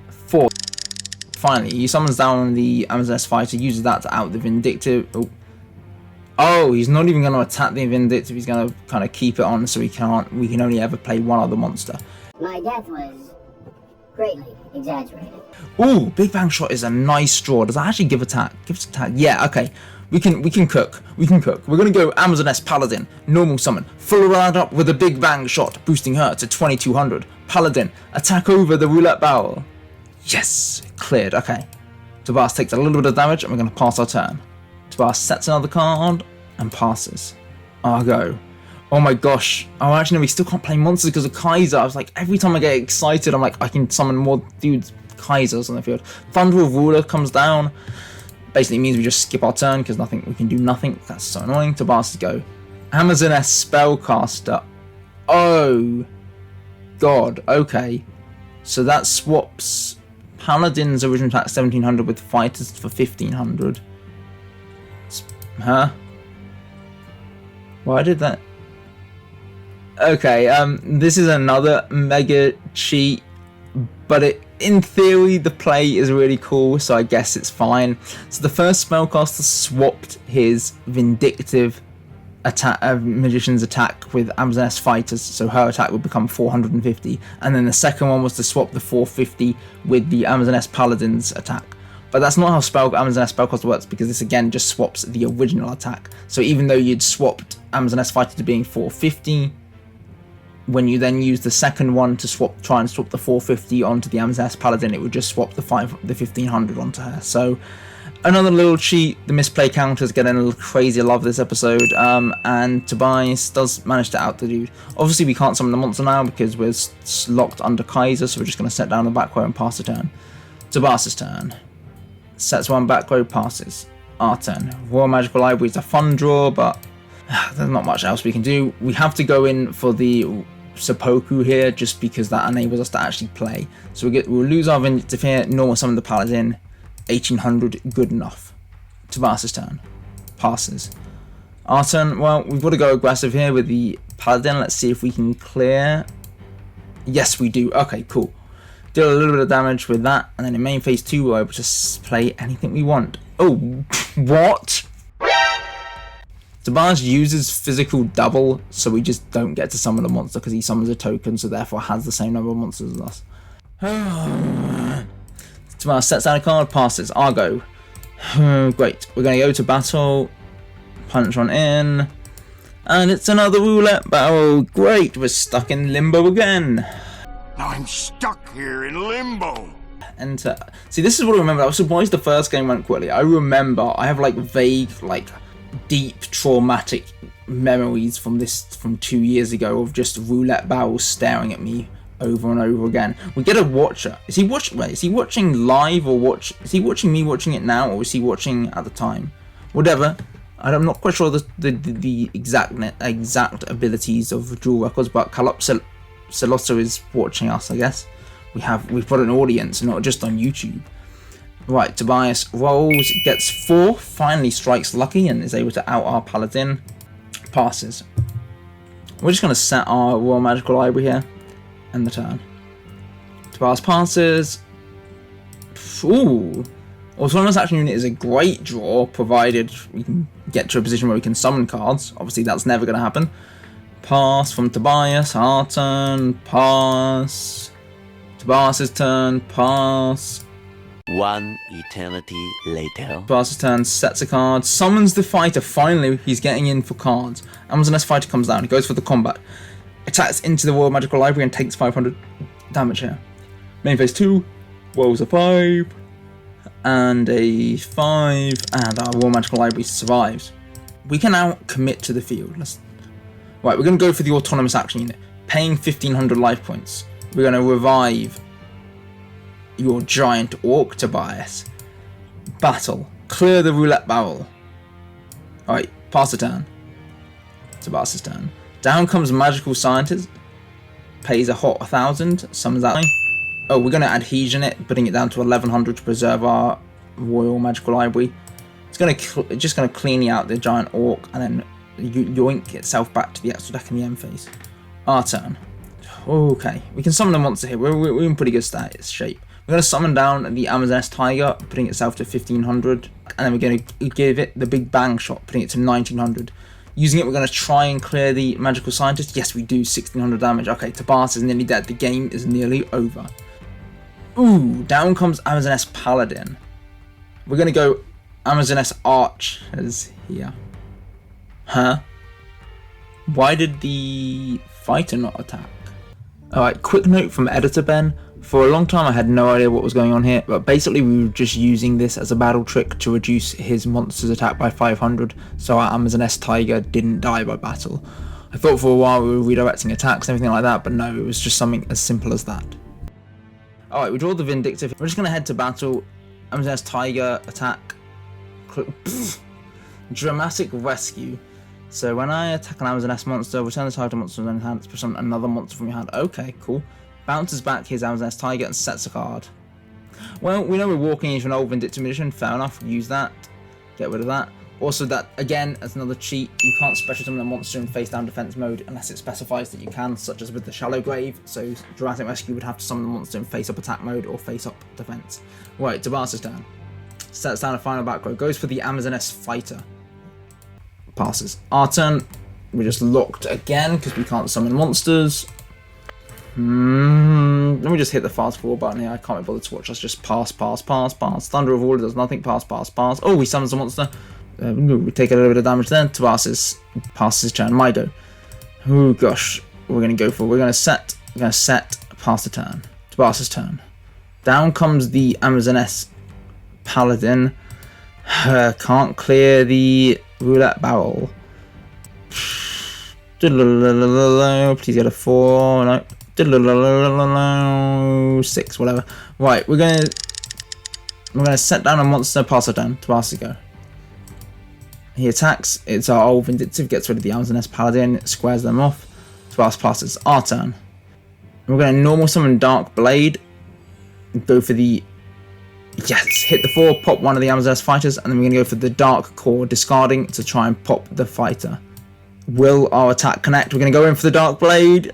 4. Finally, he summons down the Amazoness Fighter, uses that to out the Vindictive. Oh, he's not even going to attack the Vindictive. He's going to kind of keep it on, so we can only ever play one other monster. My death was greatly exaggerated. Ooh, Big Bang Shot is a nice draw. Does that actually give attack? Gives attack. Yeah, okay. We can cook. We can cook. We're going to go Amazoness Paladin, normal summon, full round up with a Big Bang Shot, boosting her to 2200. Paladin, attack over the roulette barrel. Yes, cleared. Okay. Tobias takes a little bit of damage, and we're going to pass our turn. Tobias sets another card and passes. I'll go. Oh my gosh. Oh, actually, no, we still can't play monsters because of Kaiser. I was like, every time I get excited, I'm like, I can summon more dudes, Kaisers on the field. Thunder of Ruler comes down. Basically means we just skip our turn because we can do nothing. That's so annoying. Tobias go. Amazoness Spellcaster. Oh god. Okay. So that swaps Paladin's original attack 1700 with Fighters for 1500. Huh? Why did that? Okay, this is another mega cheat, but in theory the play is really cool, so I guess it's fine. So the first spellcaster swapped his Vindictive attack, Magician's attack with Amazoness Fighters, so her attack would become 450, and then the second one was to swap the 450 with the Amazoness Paladin's attack. But that's not how Amazoness Spellcaster works, because this again just swaps the original attack. So even though you'd swapped Amazoness Fighter to being 450, when you then use the second one to try and swap the 450 onto the Amazoness Paladin, it would just swap the 1500 onto her. So another little cheat. The misplay counter's getting a little crazy. I love this episode. And Tobias does manage to out the dude. Obviously we can't summon the monster now because we're locked under Kaiser, so we're just going to set down the back row and pass the turn. Tobias' turn. Sets one back row, passes. Our turn. Royal Magical Library is a fun draw, but there's not much else we can do. We have to go in for the Seppuku here, just because that enables us to actually play. So we'll lose our Vindictive here, normal summon the Paladin, 1800, good enough. Tobias' turn. Passes. Our turn, well, we've got to go aggressive here with the Paladin. Let's see if we can clear. Yes, we do. Okay, cool. Deal a little bit of damage with that, and then in main phase 2 we're able to play anything we want. Oh, what? Tobias uses physical double, so we just don't get to summon a monster because he summons a token, so therefore has the same number of monsters as us. Tobias sets down a card, passes. I'll go. Great. We're going to go to battle, punch on in, and it's another roulette battle. Great, we're stuck in limbo again. Now I'm stuck here in limbo. enter. See, this is what I remember. I was surprised the first game went quickly. I remember, I have like vague, like deep traumatic memories from 2 years ago of just roulette barrels staring at me over and over again. We get a watcher. Is he watching live, or is he watching me watching it now, or is he watching at the time? Whatever. I'm not quite sure the exact abilities of dual records, but Celosa is watching us, I guess. We've got an audience, not just on YouTube. Right, Tobias rolls, gets 4, finally strikes lucky and is able to out our paladin. Passes. We're just going to set our Royal Magical Library here. End the turn. Tobias passes. Ooh. Autonomous Action Unit is a great draw, provided we can get to a position where we can summon cards. Obviously, that's never going to happen. Pass from Tobias. Our turn. Pass. Tobias's turn. Pass. One eternity later. Tobias's turn. Sets a card. Summons the fighter. Finally, he's getting in for cards. Amazon S fighter comes down. He goes for the combat. Attacks into the Royal Magical Library and takes 500 damage here. Main phase 2. Rolls a 5. And a 5, and our Royal Magical Library survives. We can now commit to the field. Right, we're going to go for the Autonomous Action Unit, paying 1500 life points. We're going to revive your giant orc, Tobias. Battle. Clear the roulette barrel. Alright, pass the turn. Tobias' turn. Down comes Magical Scientist. Pays a hot 1000, summons that. Oh, we're going to adhesion it, putting it down to 1100 to preserve our Royal Magical Library. It's just going to clean out the giant orc and then yoink itself back to the extra deck in the end phase. Our turn. Okay, we can summon a monster here. We're in pretty good shape. We're going to summon down the Amazoness Tiger, putting itself to 1500, and then we're going to give it the Big Bang Shot, putting it to 1900. Using it, we're going to try and clear the Magical Scientist. Yes, we do, 1600 damage. Okay, Tobias is nearly dead. The game is nearly over. Ooh, down comes Amazoness Paladin. We're going to go Amazoness Archers here. Huh? Why did the fighter not attack? Alright, quick note from Editor Ben. For a long time I had no idea what was going on here, but basically we were just using this as a battle trick to reduce his monster's attack by 500, so our Amazoness Tiger didn't die by battle. I thought for a while we were redirecting attacks and everything like that, but no, it was just something as simple as that. Alright, we draw the Vindictive. We're just going to head to battle. Amazoness Tiger, attack. Dramatic Rescue. So when I attack an Amazoness monster, return the target monster in hand, summon another monster from your hand. Okay, cool. Bounces back his Amazoness Tiger and sets a card. Well, we know we're walking into an old Vindictive Magician. Fair enough, use that. Get rid of that. Also, that, again, as another cheat, you can't special summon a monster in face-down defense mode unless it specifies that you can, such as with the Shallow Grave. So, Dramatic Rescue would have to summon the monster in face-up attack mode or face-up defense. Right, Tobias' turn. Sets down a final back row. Goes for the Amazoness Fighter. Passes. Our turn. We're just locked again because we can't summon monsters. Let me just hit the fast forward button here. I can't be bothered to watch. Let's just pass. Thunder of Order does nothing. Pass. Oh, he summons a monster. We take a little bit of damage then. Tobias passes his turn. My go. Oh gosh. We're going to set. Pass the turn. Tobias' turn. Down comes the Amazoness Paladin. Can't clear the roulette barrel. Please get a 4. No. 6, whatever. Right, we're gonna set down a monster. Pass it down. Tobias go. He attacks. It's our old Vindictive. Gets rid of the Amazoness Paladin. Squares them off. Tobias passes. Our turn. We're gonna normal summon Dark Blade. Go for the hit the 4. Pop one of the Amazoness fighters, and then we're gonna go for the Dark Core, discarding to try and pop the fighter. Will our attack connect? We're gonna go in for the Dark Blade.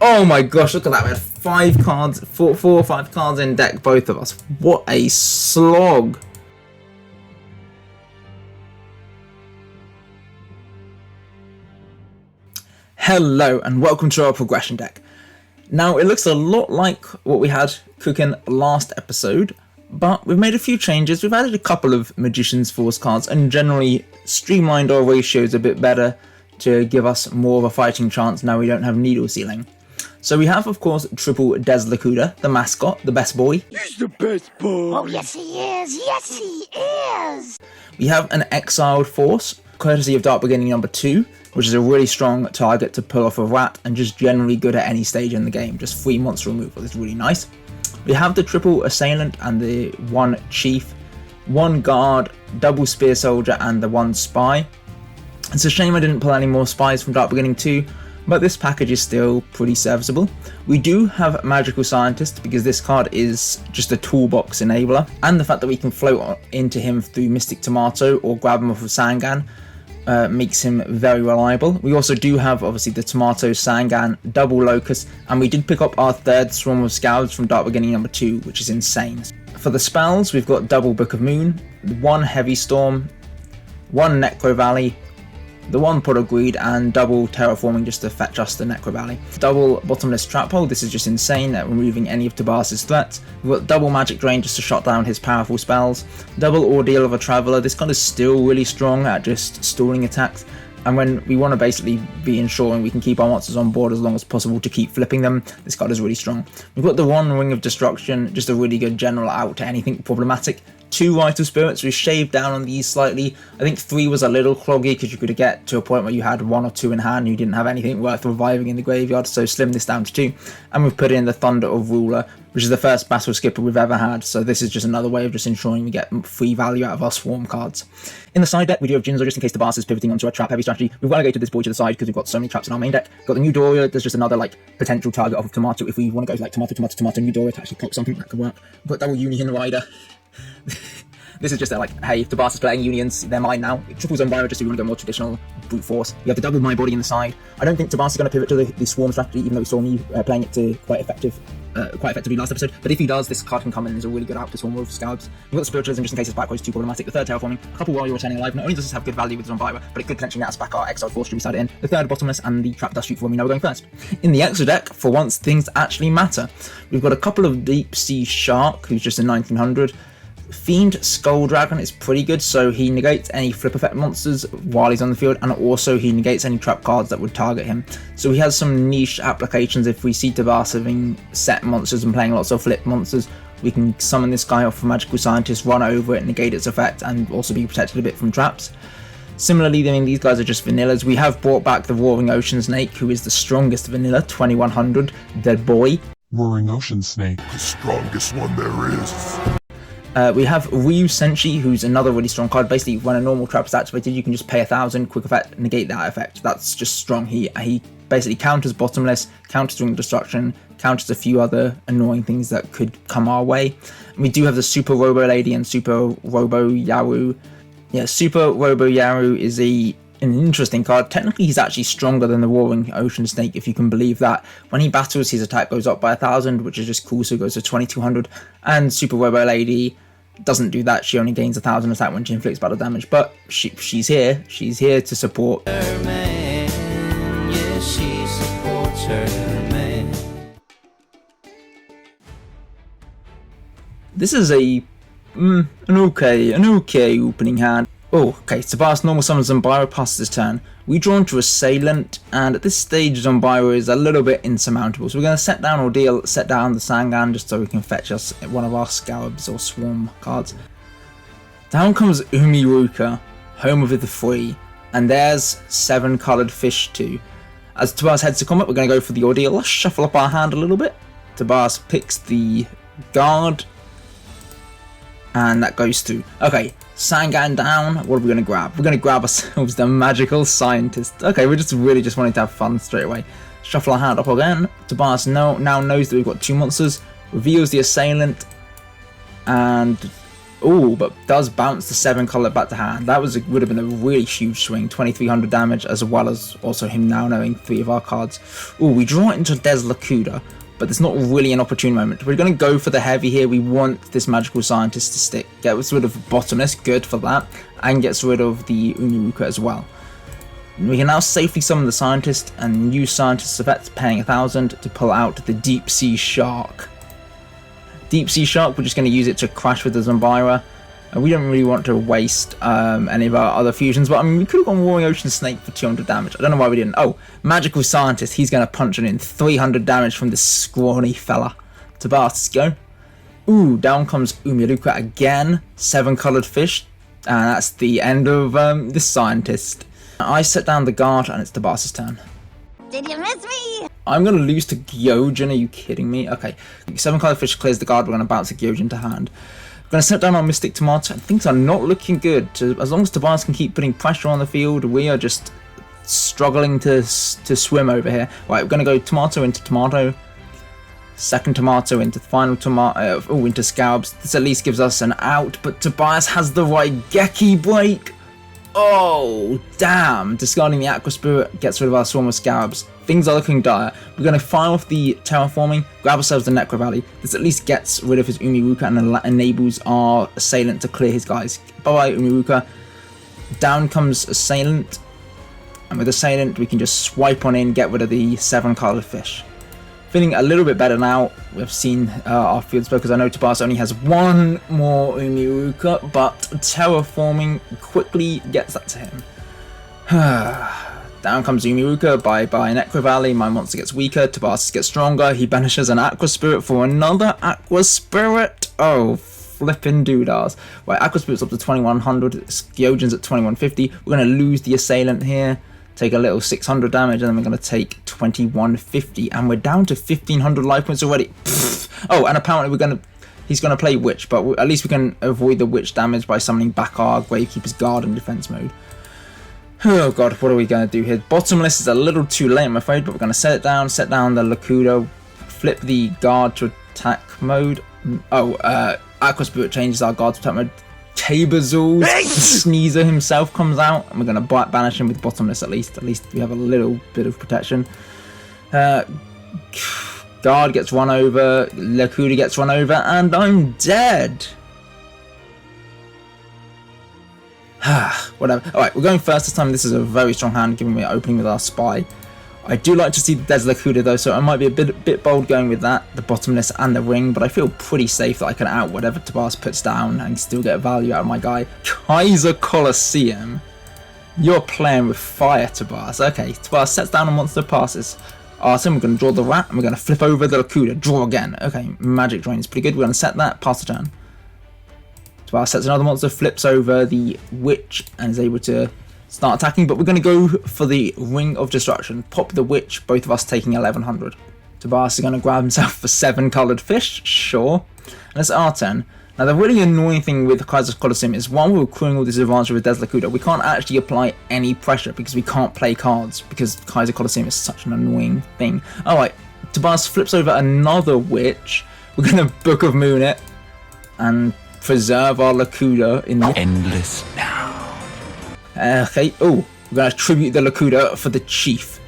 Oh my gosh, look at that. We had 5 cards, 4 or 5 cards in deck, both of us. What a slog. Hello and welcome to our progression deck. Now it looks a lot like what we had cooking last episode, but we've made a few changes. We've added a couple of Magician's Force cards and generally streamlined our ratios a bit better to give us more of a fighting chance now we don't have needle sealing. So we have, of course, triple Des Lacuda, the mascot, the best boy. He's the best boy. Oh, yes, he is. Yes, he is. We have an exiled force, courtesy of Dark Beginning number 2, which is a really strong target to pull off a rat and just generally good at any stage in the game. Just free monster removal is really nice. We have the triple assailant and the 1 chief, 1 guard, double spear soldier, and the 1 spy. It's a shame I didn't pull any more spies from Dark Beginning 2, but this package is still pretty serviceable. We do have Magical Scientist because this card is just a toolbox enabler, and the fact that we can float into him through Mystic Tomato or grab him off of Sangan makes him very reliable. We also do have obviously the Tomato, Sangan, double Locust, and we did pick up our 3rd Swarm of Scouts from Dark Beginning number 2, which is insane. For the spells, we've got double Book of Moon, 1 Heavy Storm, 1 Necro Valley, the 1 Pot of Greed, and double Terraforming just to fetch us the Necro Valley. Double Bottomless Trap Hole, this is just insane at removing any of Tobias's threats. We've got double Magic Drain just to shut down his powerful spells. Double Ordeal of a Traveller, this card is still really strong at just stalling attacks. And when we want to basically be ensuring we can keep our monsters on board as long as possible to keep flipping them, this card is really strong. We've got the 1 Ring of Destruction, just a really good general out to anything problematic. 2 Rite of Spirits, we shaved down on these slightly. I think 3 was a little cloggy because you could get to a point where you had 1 or 2 in hand and you didn't have anything worth reviving in the graveyard, so slim this down to 2. And we've put in the Thunder of Ruler, which is the first battle skipper we've ever had, so this is just another way of just ensuring we get free value out of our swarm cards. In the side deck, we do have Jinzo just in case the boss is pivoting onto a trap heavy strategy. We've relegated this boy to the side because we've got so many traps in our main deck. We've got the new Doria, there's just another like potential target off of Tomato if we want to go like Tomato, new Doria to actually pop something that could work. We've got double Union Rider. This is just like, hey, if the boss is playing Unions, they're mine now. Triple Zombiro just so we want to go more traditional brute force. We have the double My Body in the side. I don't think Tabas is going to pivot to the swarm strategy, even though we saw me playing it to quite effectively last episode. But if he does, this card can come in as a really good out to swarm with scouts. We've got the Spiritualism just in case his back row is too problematic. The 3rd Terraforming, a couple while you're returning alive. Not only does this have good value with Zombiro, but it could potentially net us back our exiled force should we start it in. The 3rd Bottomless and the Trap Dust Shoot for when we know we're going first. In the extra deck, for once things actually matter. We've got a couple of Deep Sea Shark, who's just in 1900. Fiend Skull Dragon is pretty good, so he negates any flip effect monsters while he's on the field, and also he negates any trap cards that would target him. So he has some niche applications. If we see Tabas having set monsters and playing lots of flip monsters, we can summon this guy off for Magical Scientist, run over it, negate its effect, and also be protected a bit from traps. Similarly, I mean, these guys are just vanillas. We have brought back the Roaring Ocean Snake, who is the strongest vanilla, 2100, the boy. Roaring Ocean Snake, the strongest one there is. We have Ryu Senshi, who's another really strong card. Basically, when a normal trap is activated, you can just pay 1,000, quick effect, negate that effect. That's just strong. He basically counters Bottomless, counters Ring of Destruction, counters a few other annoying things that could come our way. And we do have the Super Robo Lady and Super Robo Yaru. Yeah, Super Robo Yaru is an interesting card. Technically, he's actually stronger than the Roaring Ocean Snake, if you can believe that. When he battles, his attack goes up by 1,000, which is just cool, so it goes to 2,200. And Super Robo Lady doesn't do that. She only gains 1,000 attack when she inflicts battle damage, but she's here. She's here to support. Yeah, she supports her man. This is an okay opening hand. Oh, okay, Tabas normal summons Zombiro passes his turn. We draw into Assailant, and at this stage Zombiro is a little bit insurmountable. So we're going to set down Ordeal, set down the Sangan just so we can fetch us one of our Scarabs or Swarm cards. Down comes Umiruka, home of the 3, and there's 7 coloured fish too. As Tabas heads to combat, we're going to go for the Ordeal. Let's shuffle up our hand a little bit. Tabas picks the Guard, and that goes through. Okay, Sangan down. What are we going to grab? We're going to grab ourselves the Magical Scientist. Okay, we're just really wanting to have fun straight away. Shuffle our hand up again. Tobias now knows that we've got 2 monsters. Reveals the Assailant. And but does bounce the 7 colour back to hand. That would have been a really huge swing. 2,300 damage, as well as also him now knowing 3 of our cards. We draw it into Des Lacuda, but there's not really an opportune moment. We're going to go for the heavy here. We want this Magical Scientist to stick. Gets rid of Bottomless, good for that, and gets rid of the Umiruka as well. We can now safely summon the Scientist and use Scientist's effect, paying 1,000 to pull out the Deep Sea Shark. Deep Sea Shark, we're just going to use it to crash with the Zombira. We don't really want to waste any of our other fusions, but I mean, we could have gone Roaring Ocean Snake for 200 damage. I don't know why we didn't. Oh, Magical Scientist. He's going to punch it in 300 damage from this scrawny fella. Tobias, go. Ooh, down comes Umiruka again. 7 coloured fish. And that's the end of this scientist. I set down the guard, and it's Tobias' turn. Did you miss me? I'm going to lose to Gyojin. Are you kidding me? Okay. 7 coloured fish clears the guard. We're going to bounce a Gyojin to hand. We're going to set down our Mystic Tomato. Things are not looking good. As long as Tobias can keep putting pressure on the field, we are just struggling to swim over here. Right, we're going to go tomato into tomato. Second tomato into final tomato. Oh, into Scalps. This at least gives us an out, but Tobias has the right Geki break. Oh, damn. Discarding the Aqua Spirit gets rid of our Swarm of Scalps. Things are looking dire. We're going to fire off the Terraforming, grab ourselves the Necro Valley. This at least gets rid of his Umiruka and enables our Assailant to clear his guys. Bye-bye, Umiruka. Down comes Assailant. And with Assailant, we can just swipe on in, get rid of the 7 coloured fish. Feeling a little bit better now. We've seen our field spell because I know Tobias only has 1 more Umiruka, but Terraforming quickly gets that to him. Down comes Umiruka, bye bye Necro Valley. My monster gets weaker, Tobias gets stronger. He banishes an Aqua Spirit for another Aqua Spirit. Oh, flippin' doodars. Right, Aqua Spirit's up to 2100, Gyojin's at 2150. We're going to lose the Assailant here. Take a little 600 damage, and then we're going to take 2150, and we're down to 1500 life points already. Pfft. Oh, and apparently he's going to play Witch, but at least we can avoid the Witch damage by summoning back our Gravekeeper's Guard in defense mode. Oh god, what are we going to do here? Bottomless is a little too late, I'm afraid, but we're going to set down the Lakudo, flip the Guard to attack mode. Oh, Aqua Spirit changes our Guard to attack mode. Tabazul, Sneezer himself comes out, and we're going to banish him with Bottomless at least. At least we have a little bit of protection. Guard gets run over, Lakuda gets run over, and I'm dead. Whatever. Alright, we're going first this time. This is a very strong hand, given we're opening with our Spy. I do like to see the Des Lakuda though, so I might be a bit bold going with that, the Bottomless and the Ring, but I feel pretty safe that I can out whatever Tobias puts down and still get value out of my guy. Kaiser Colosseum. You're playing with fire, Tobias. Okay, Tobias sets down a monster, passes. Awesome, we're going to draw the Rat, and we're going to flip over the Lakuda, draw again. Okay, Magic Drain is pretty good. We're going to set that, pass the turn. Tobias sets another monster, flips over the Witch, and is able to start attacking, but we're going to go for the Ring of Destruction. Pop the Witch, both of us taking 1100. Tobias is going to grab himself for 7 coloured fish, sure. And it's our turn. Now, the really annoying thing with Kaiser's Colosseum is while we're accruing all this advantage with Des Lakuda, we can't actually apply any pressure because we can't play cards because Kaiser Colosseum is such an annoying thing. Alright, Tobias flips over another Witch. We're going to Book of Moon it and preserve our Lakuda in the endless now. Okay, oh, we're going to tribute the Lakuda for the Chief.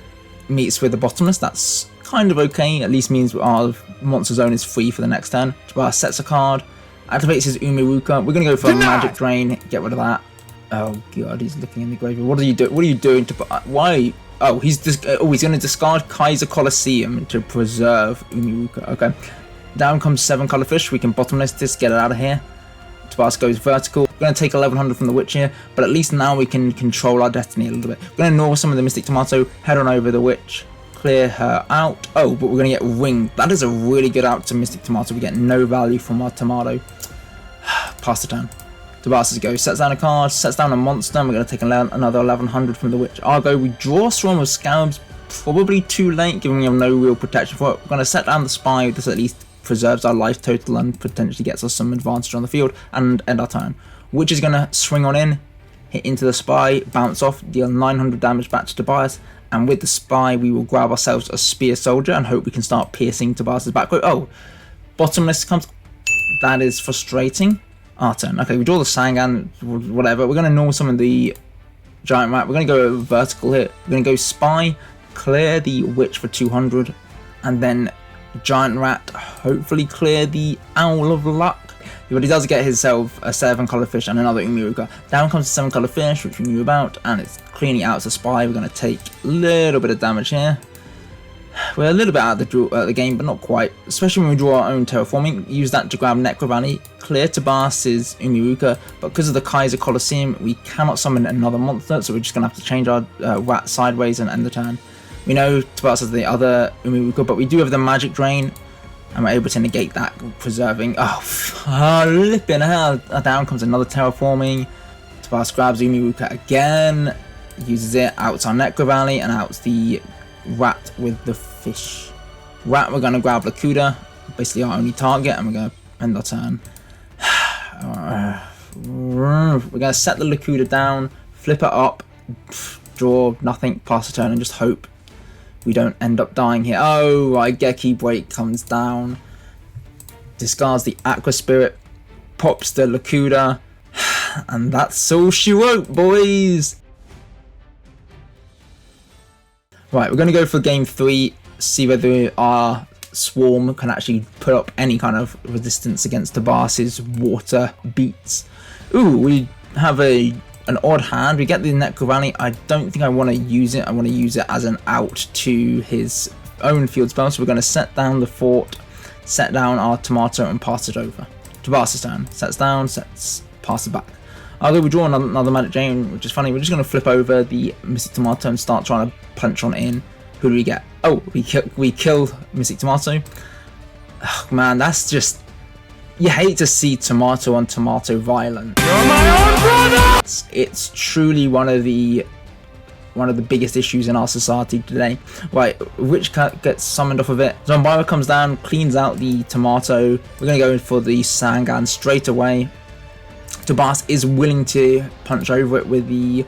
Meets with the Bottomless, that's kind of okay, at least means our monster zone is free for the next turn. Tobias sets a card, activates his Umiruka. We're going to go for a Magic Drain, get rid of that. Oh god, he's looking in the graveyard. What are you doing? What are you doing to? Why? Oh, he's going to discard Kaiser Colosseum to preserve Umiruka. Okay, down comes 7 colour fish. We can Bottomless this, get it out of here. Tobias goes vertical. We're going to take 1100 from the Witch here, but at least now we can control our destiny a little bit. We're going to ignore some of the Mystic Tomato, head on over the Witch, clear her out. Oh, but we're going to get Ring. That is a really good out to Mystic Tomato. We get no value from our Tomato. Pass the turn. Tobias goes, sets down a card, sets down a monster, and we're going to take another 1100 from the Witch. Argo, we draw a Swarm of Scalps, probably too late, given we have no real protection for it. We're going to set down the Spy. This at least preserves our life total and potentially gets us some advantage on the field, and end our turn. Witch is going to swing on in, hit into the Spy, bounce off, deal 900 damage back to Tobias, and with the Spy we will grab ourselves a Spear Soldier and hope we can start piercing Tobias's back row. Oh, Bottomless comes. That is frustrating. Our turn. Okay, we draw the Sangan, whatever. We're going to normal summon the Giant Rat. We're going to go vertical here. We're going to go Spy, clear the Witch for 200, and then Giant Rat, hopefully clear the Owl of Luck. But he does get himself a 7 colour fish and another Umiruka. Down comes the 7 colour fish, which we knew about, and it's cleaning out the Spy. We're going to take a little bit of damage here. we're a little bit out of the game, but not quite. Especially when we draw our own terraforming. Use that to grab Necro Valley, clear Tabas's Umiruka, but because of the Kaiser Colosseum, we cannot summon another monster, so we're just going to have to change our Rat sideways and end the turn. We know Tabas has the other Umiruka, but we do have the Magic Drain, and we're able to negate that, preserving... Oh, flipping hell. Down comes another terraforming. Tabas grabs Umiruka again, uses it, outs our Necro Valley, and outs the Rat with the fish. Rat, we're going to grab Lakuda, basically our only target, and we're going to end our turn. We're going to set the Lakuda down, flip it up, draw nothing, pass the turn, and just hope we don't end up dying here. Oh, Raigeki Break comes down, discards the Aqua Spirit, pops the Lakuda, and that's all she wrote, boys. Right, we're going to go for game 3, see whether our Swarm can actually put up any kind of resistance against Tabas's water beats. Ooh, we have an odd hand. We get the Necro Valley. I don't think I want to use it. I want to use it as an out to his own field spell. So we're going to set down the fort, set down our tomato, and pass it over. Tabas's turn. Sets down, sets, pass it back. Although we draw another Magic Drain, which is funny, we're just going to flip over the Mystic Tomato and start trying to punch on in. Who do we get? Oh, we kill Mystic Tomato. Oh, man, that's just... You hate to see tomato on tomato violence. You're my own brother! It's truly one of the biggest issues in our society today. Right, which gets summoned off of it. Zombara comes down, cleans out the tomato. We're going to go in for the Sangan straight away. Tabas is willing to punch over it with the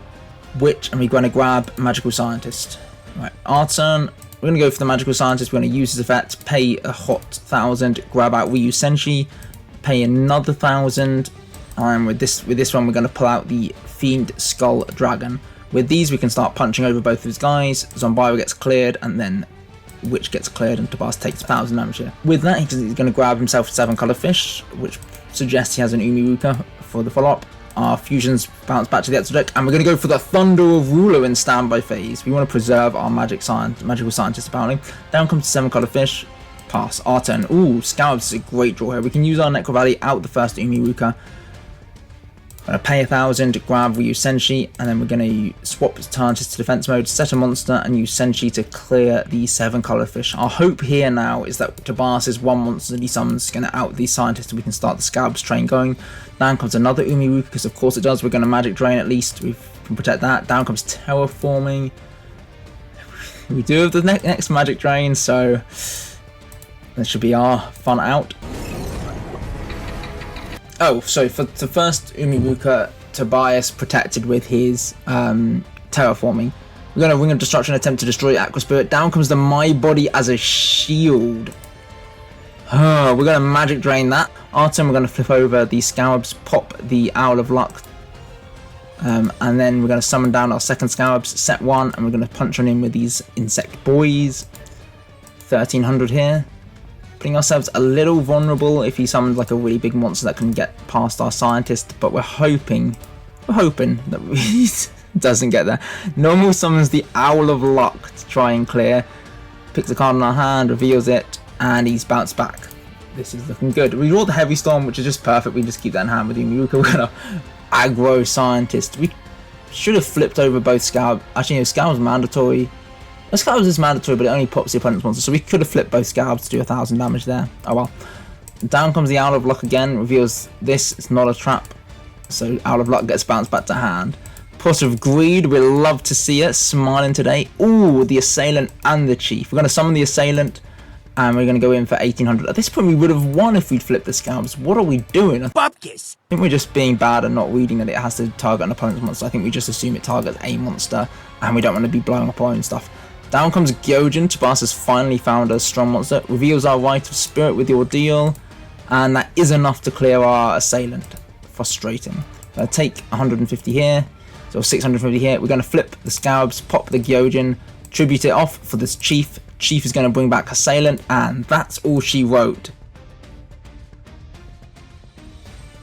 Witch, and we're going to grab Magical Scientist. Right, our turn. We're going to go for the Magical Scientist. We're going to use his effect, pay a hot 1,000, grab out Ryu Senshi, pay another 1,000, and with this one we're going to pull out the Fiend Skull Dragon. With these we can start punching over both of his guys. Zombara gets cleared, and then Witch gets cleared, and Tabas takes 1,000 damage here. With that, he's going to grab himself a 7-color fish, which suggests he has an Umiruka for the follow-up. Our fusions bounce back to the extra deck, and we're going to go for the Thunder of Ruler in standby phase. We want to preserve our magical scientist apparently. Down comes the 7-color fish. Pass. Our turn. Ooh, Scarabs is a great draw here. We can use our Necro Valley out the first Umiruka. We're going to pay 1,000, grab Ryu Senshi, and then we're going to swap Scientist to defense mode, set a monster, and use Senshi to clear the 7-color fish. Our hope here now is that Tabas's one monster that he summons is going to out the Scientist, and we can start the Scarabs train going. Down comes another Umiruka, because of course it does. We're going to Magic Drain at least. We can protect that. Down comes Terraforming. We do have the next Magic Drain, so that should be our fun out. Oh, so for the first Umiruka, Tobias protected with his terraforming. We're going to Ring of Destruction, attempt to destroy Aqua Spirit. Down comes the My Body as a shield. We're going to Magic Drain that. Our turn, we're going to flip over the Scarabs, pop the Owl of Luck, and then we're going to summon down our second Scarabs, set one, and we're going to punch on in with these Insect Boys. 1,300 here. Putting ourselves a little vulnerable if he summons like a really big monster that can get past our Scientist, but we're hoping that he doesn't get there. Normal summons the Owl of Luck to try and clear. Picks a card in our hand, reveals it, and he's bounced back. This is looking good. We draw the Heavy Storm, which is just perfect. We just keep that in hand with Umiruka. We're gonna aggro Scientist. We should have flipped over both Scarab. Actually, no, Scarab's mandatory. The Scarabs is mandatory, but it only pops the opponent's monster, so we could have flipped both Scarabs to do 1,000 damage there. Oh well. Down comes the Owl of Luck again, reveals this, it's not a trap, so Owl of Luck gets bounced back to hand. Pot of Greed, we'd love to see it, smiling today. Ooh, the Assailant and the Chief. We're going to summon the Assailant, and we're going to go in for 1,800. At this point, we would have won if we'd flipped the Scarabs. What are we doing? I think we're just being bad and not reading that it has to target an opponent's monster. I think we just assume it targets a monster, and we don't want to be blowing up our own stuff. Down comes Gyojin. Tabas has finally found a strong monster. Reveals our Rite of Spirit with the Ordeal. And that is enough to clear our Assailant. Frustrating. Take 150 here. So 650 here. We're going to flip the Scarabs, pop the Gyojin, tribute it off for this Chief. Chief is going to bring back Assailant. And that's all she wrote.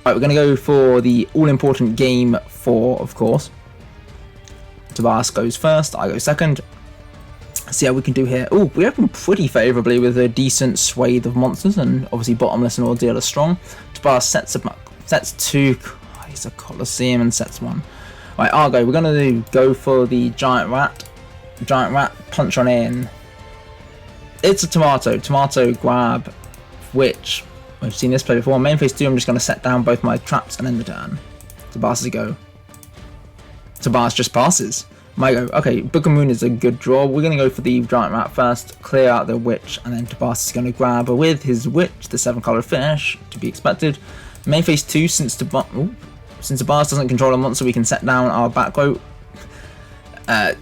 Right, we're going to go for the all-important game 4, of course. Tabas goes first. I go second. See how we can do here. Oh, we open pretty favourably with a decent swathe of monsters, and obviously Bottomless and Ordeal are strong. Tabas sets 2, Kaiser Colosseum, and sets 1. Right, Argo, we're going to go for the Giant Rat. Giant Rat, punch on in. It's a Tomato grab, which we've seen this play before. Main phase 2, I'm just going to set down both my traps and end the turn. Tabas is a go. Tabas just passes. My go. Okay, Book of Moon is a good draw. We're going to go for the Giant Rat first, clear out the Witch, and then Tabas is going to grab with his Witch, the 7-colored fish, to be expected. Main phase 2, since Tabas doesn't control a monster, we can set down our back row.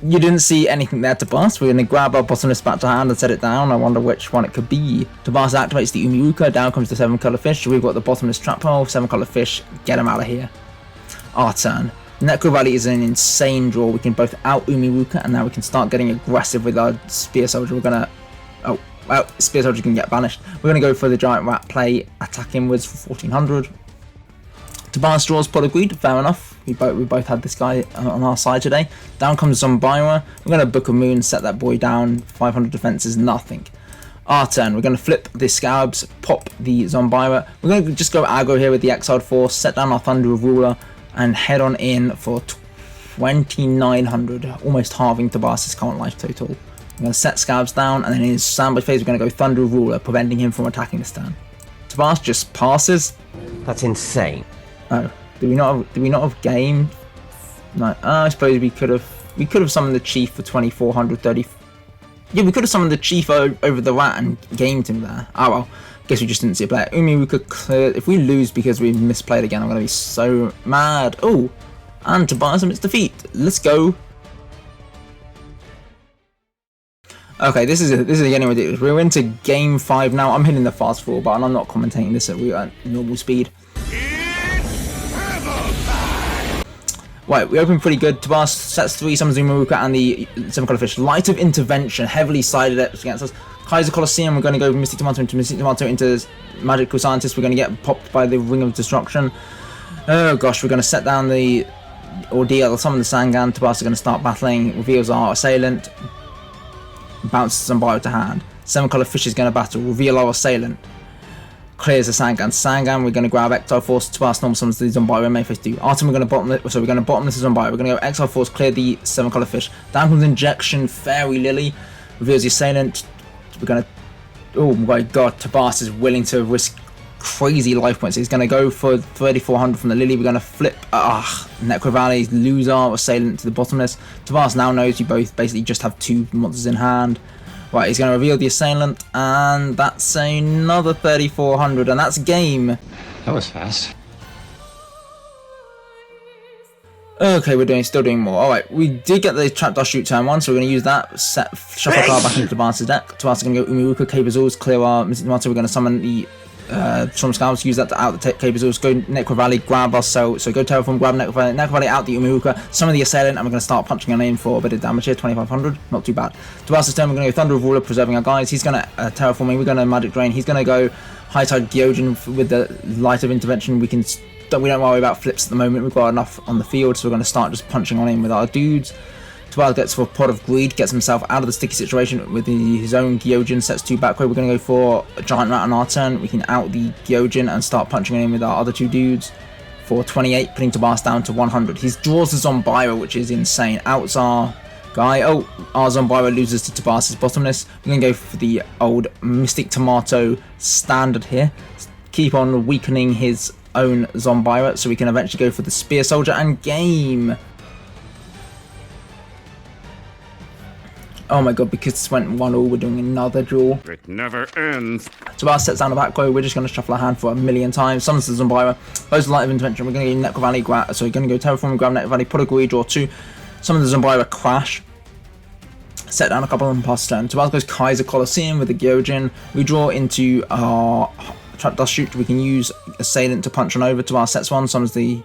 You didn't see anything there, Tabas. We're going to grab our Bottomless back to hand and set it down. I wonder which one it could be. Tabas activates the Umiuka, down comes the 7-colored fish. We've got the Bottomless trap hole, 7-colored fish, get him out of here. Our turn. Necro Valley is an insane draw. We can both out Umiwuka, and now we can start getting aggressive with our Spear Soldier. We're gonna... Oh, well, Spear Soldier can get banished. We're gonna go for the Giant Rat play, attack inwards for 1400. Tabas draws Pot of Greed, fair enough. We both had this guy on our side today. Down comes Zombira. We're gonna Book of Moon, set that boy down. 500 defense is nothing. Our turn. We're gonna flip the Scabs, pop the Zombira. We're gonna just go aggro here with the Exiled Force, set down our Thunder of Ruler, and head on in for 2900, almost halving Tabas's current life total. I'm going to set Scabs down, and then in his standby phase we're going to go Thunder of Ruler, preventing him from attacking this turn. Tabas just passes. That's insane. Oh, do we not have game? No, I suppose we could have summoned the Chief for 2430. Yeah, we could have summoned the Chief over the Rat and gamed him there. Oh well. Guess we just didn't see a player. We could clear. If we lose because we misplayed again, I'm gonna be so mad. Oh, and Tabas admits defeat. Let's go. Okay, this is getting ridiculous. We're into game 5 now. I'm hitting the fast forward button. I'm not commentating this at normal speed. Right, we open pretty good. Tabas sets 3, summons Umaruka and the 7-colored fish. Light of Intervention, heavily sided against us. Kaiser Colosseum, we're going to go Mystic Tomato into Magical Scientist. We're going to get popped by the Ring of Destruction. Oh gosh, we're going to set down the Ordeal, summon the Sangan. Tabas is going to start battling, reveals our Assailant, bounces Zombiro to hand. 7-colored fish is going to battle, reveal our Assailant, clears the Sangan. We're going to grab Exile Force. Tabas normal summons the Zombiro, main phase 2. Artem, we're going to bottomless the Zombiro. We're going to go Exile Force, clear the 7-colored fish. Down comes Injection, Fairy Lily, reveals the Assailant. We're going to... Oh my god, Tabas is willing to risk crazy life points. He's going to go for 3400 from the Lily. We're going to flip... Necro Valley, lose our Assailant to the Bottomless. Tabas now knows you both basically just have 2 monsters in hand. Right, he's going to reveal the Assailant, and that's another 3400, and that's game. That was fast. Okay, we're still doing more. Alright, we did get the Trapdoor Shoot turn 1, so we're going to use that, shuffle card back into Tabas's deck. Tabas is going to go Umiuka, Cabazors, clear our Mystic Tomato. We're going to summon the Storm Scalps, use that to out the Cabazors, go Necro Valley, grab us, so go Terraform, grab Necro Valley, out the Umiuka, summon the Assailant, and we're going to start punching on in for a bit of damage here, 2500, not too bad. Tabas's turn, we're going to go Thunder of Ruler, preserving our guys. He's going to Terraforming, we're going to Magic Drain, he's going to go High Tide Gyojin with the Light of Intervention. We don't worry about flips at the moment. We've got enough on the field, so we're going to start just punching on in with our dudes. Tabas gets for Pot of Greed, gets himself out of the sticky situation with his own Gyojin, sets 2 back row. We're going to go for a Giant Rat on our turn. We can out the Gyojin and start punching on in with our other 2 dudes for 28, putting Tabas down to 100. He draws the Zombiro, which is insane. Outs our guy. Oh, our Zombiro loses to Tabas's Bottomless. We're going to go for the old Mystic Tomato standard here. Keep on weakening his own Zombiro, so we can eventually go for the Spear Soldier and game. Oh my god, because this went 1-1, we're doing another draw. It never ends. Tabas sets down the back row. We're just going to shuffle our hand for a million times. Summons the Zombiro. Those Light of Intervention. We're going to go Necro Valley, so we're going to go Terraform, grab Necro Valley, Pot of Greed, draw 2. Summon the Zombiro, crash. Set down a couple of them past turn. Tabas goes Kaiser Colosseum with the Gyojin. We draw into our Trapdoor Shoot. We can use Assailant to punch on over. Tabas sets 1, summons the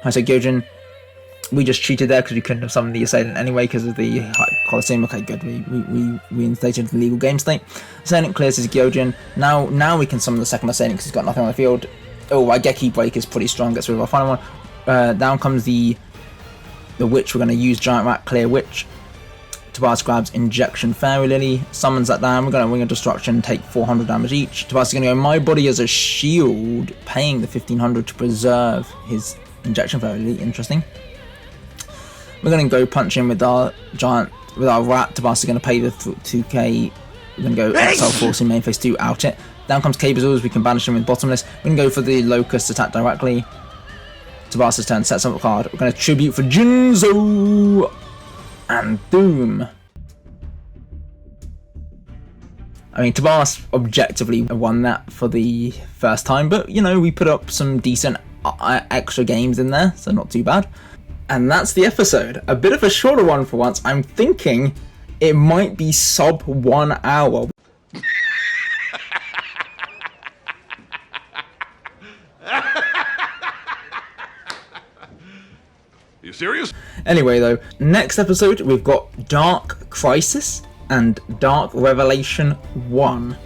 Gyojin. We just cheated there because we couldn't have summoned the Assailant anyway because of the Colosseum. Okay, good. We reinstated the legal game state. Assailant clears his Gyojin. Now we can summon the second Assailant because he's got nothing on the field. Oh, our Geki Break is pretty strong. Gets rid of our final one. Down comes the Witch. We're going to use Giant Rat, clear Witch. Tobias grabs Injection Fairy Lily, summons that down. We're going to Ring of Destruction, take 400 damage each. Tobias is going to go My Body as a shield, paying the 1500 to preserve his Injection Fairy Lily. Interesting. We're going to go punch in with our giant, with our rat. Tobias is going to pay the 2k. We're going to go Exile Force in main phase 2, out it. Down comes Cabazors, we can banish him with Bottomless. We're going to go for the Locust attack directly. Tobias' turn, sets up a card. We're going to Tribute for Jinzo and Doom. I mean, Tobias objectively won that for the first time, but, you know, we put up some decent extra games in there, so not too bad. And that's the episode. A bit of a shorter one for once. I'm thinking it might be sub 1 hour. You serious? Anyway though, next episode we've got Dark Crisis and Dark Revelation 1.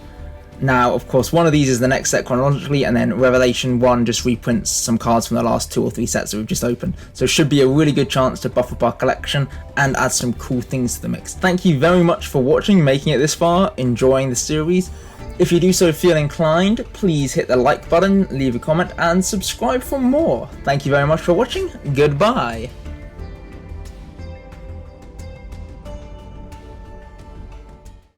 Now, of course, one of these is the next set chronologically, and then Revelation 1 just reprints some cards from the last 2 or 3 sets that we've just opened. So it should be a really good chance to buff up our collection and add some cool things to the mix. Thank you very much for watching, making it this far, enjoying the series. If you do so feel inclined, please hit the like button, leave a comment, and subscribe for more. Thank you very much for watching. Goodbye.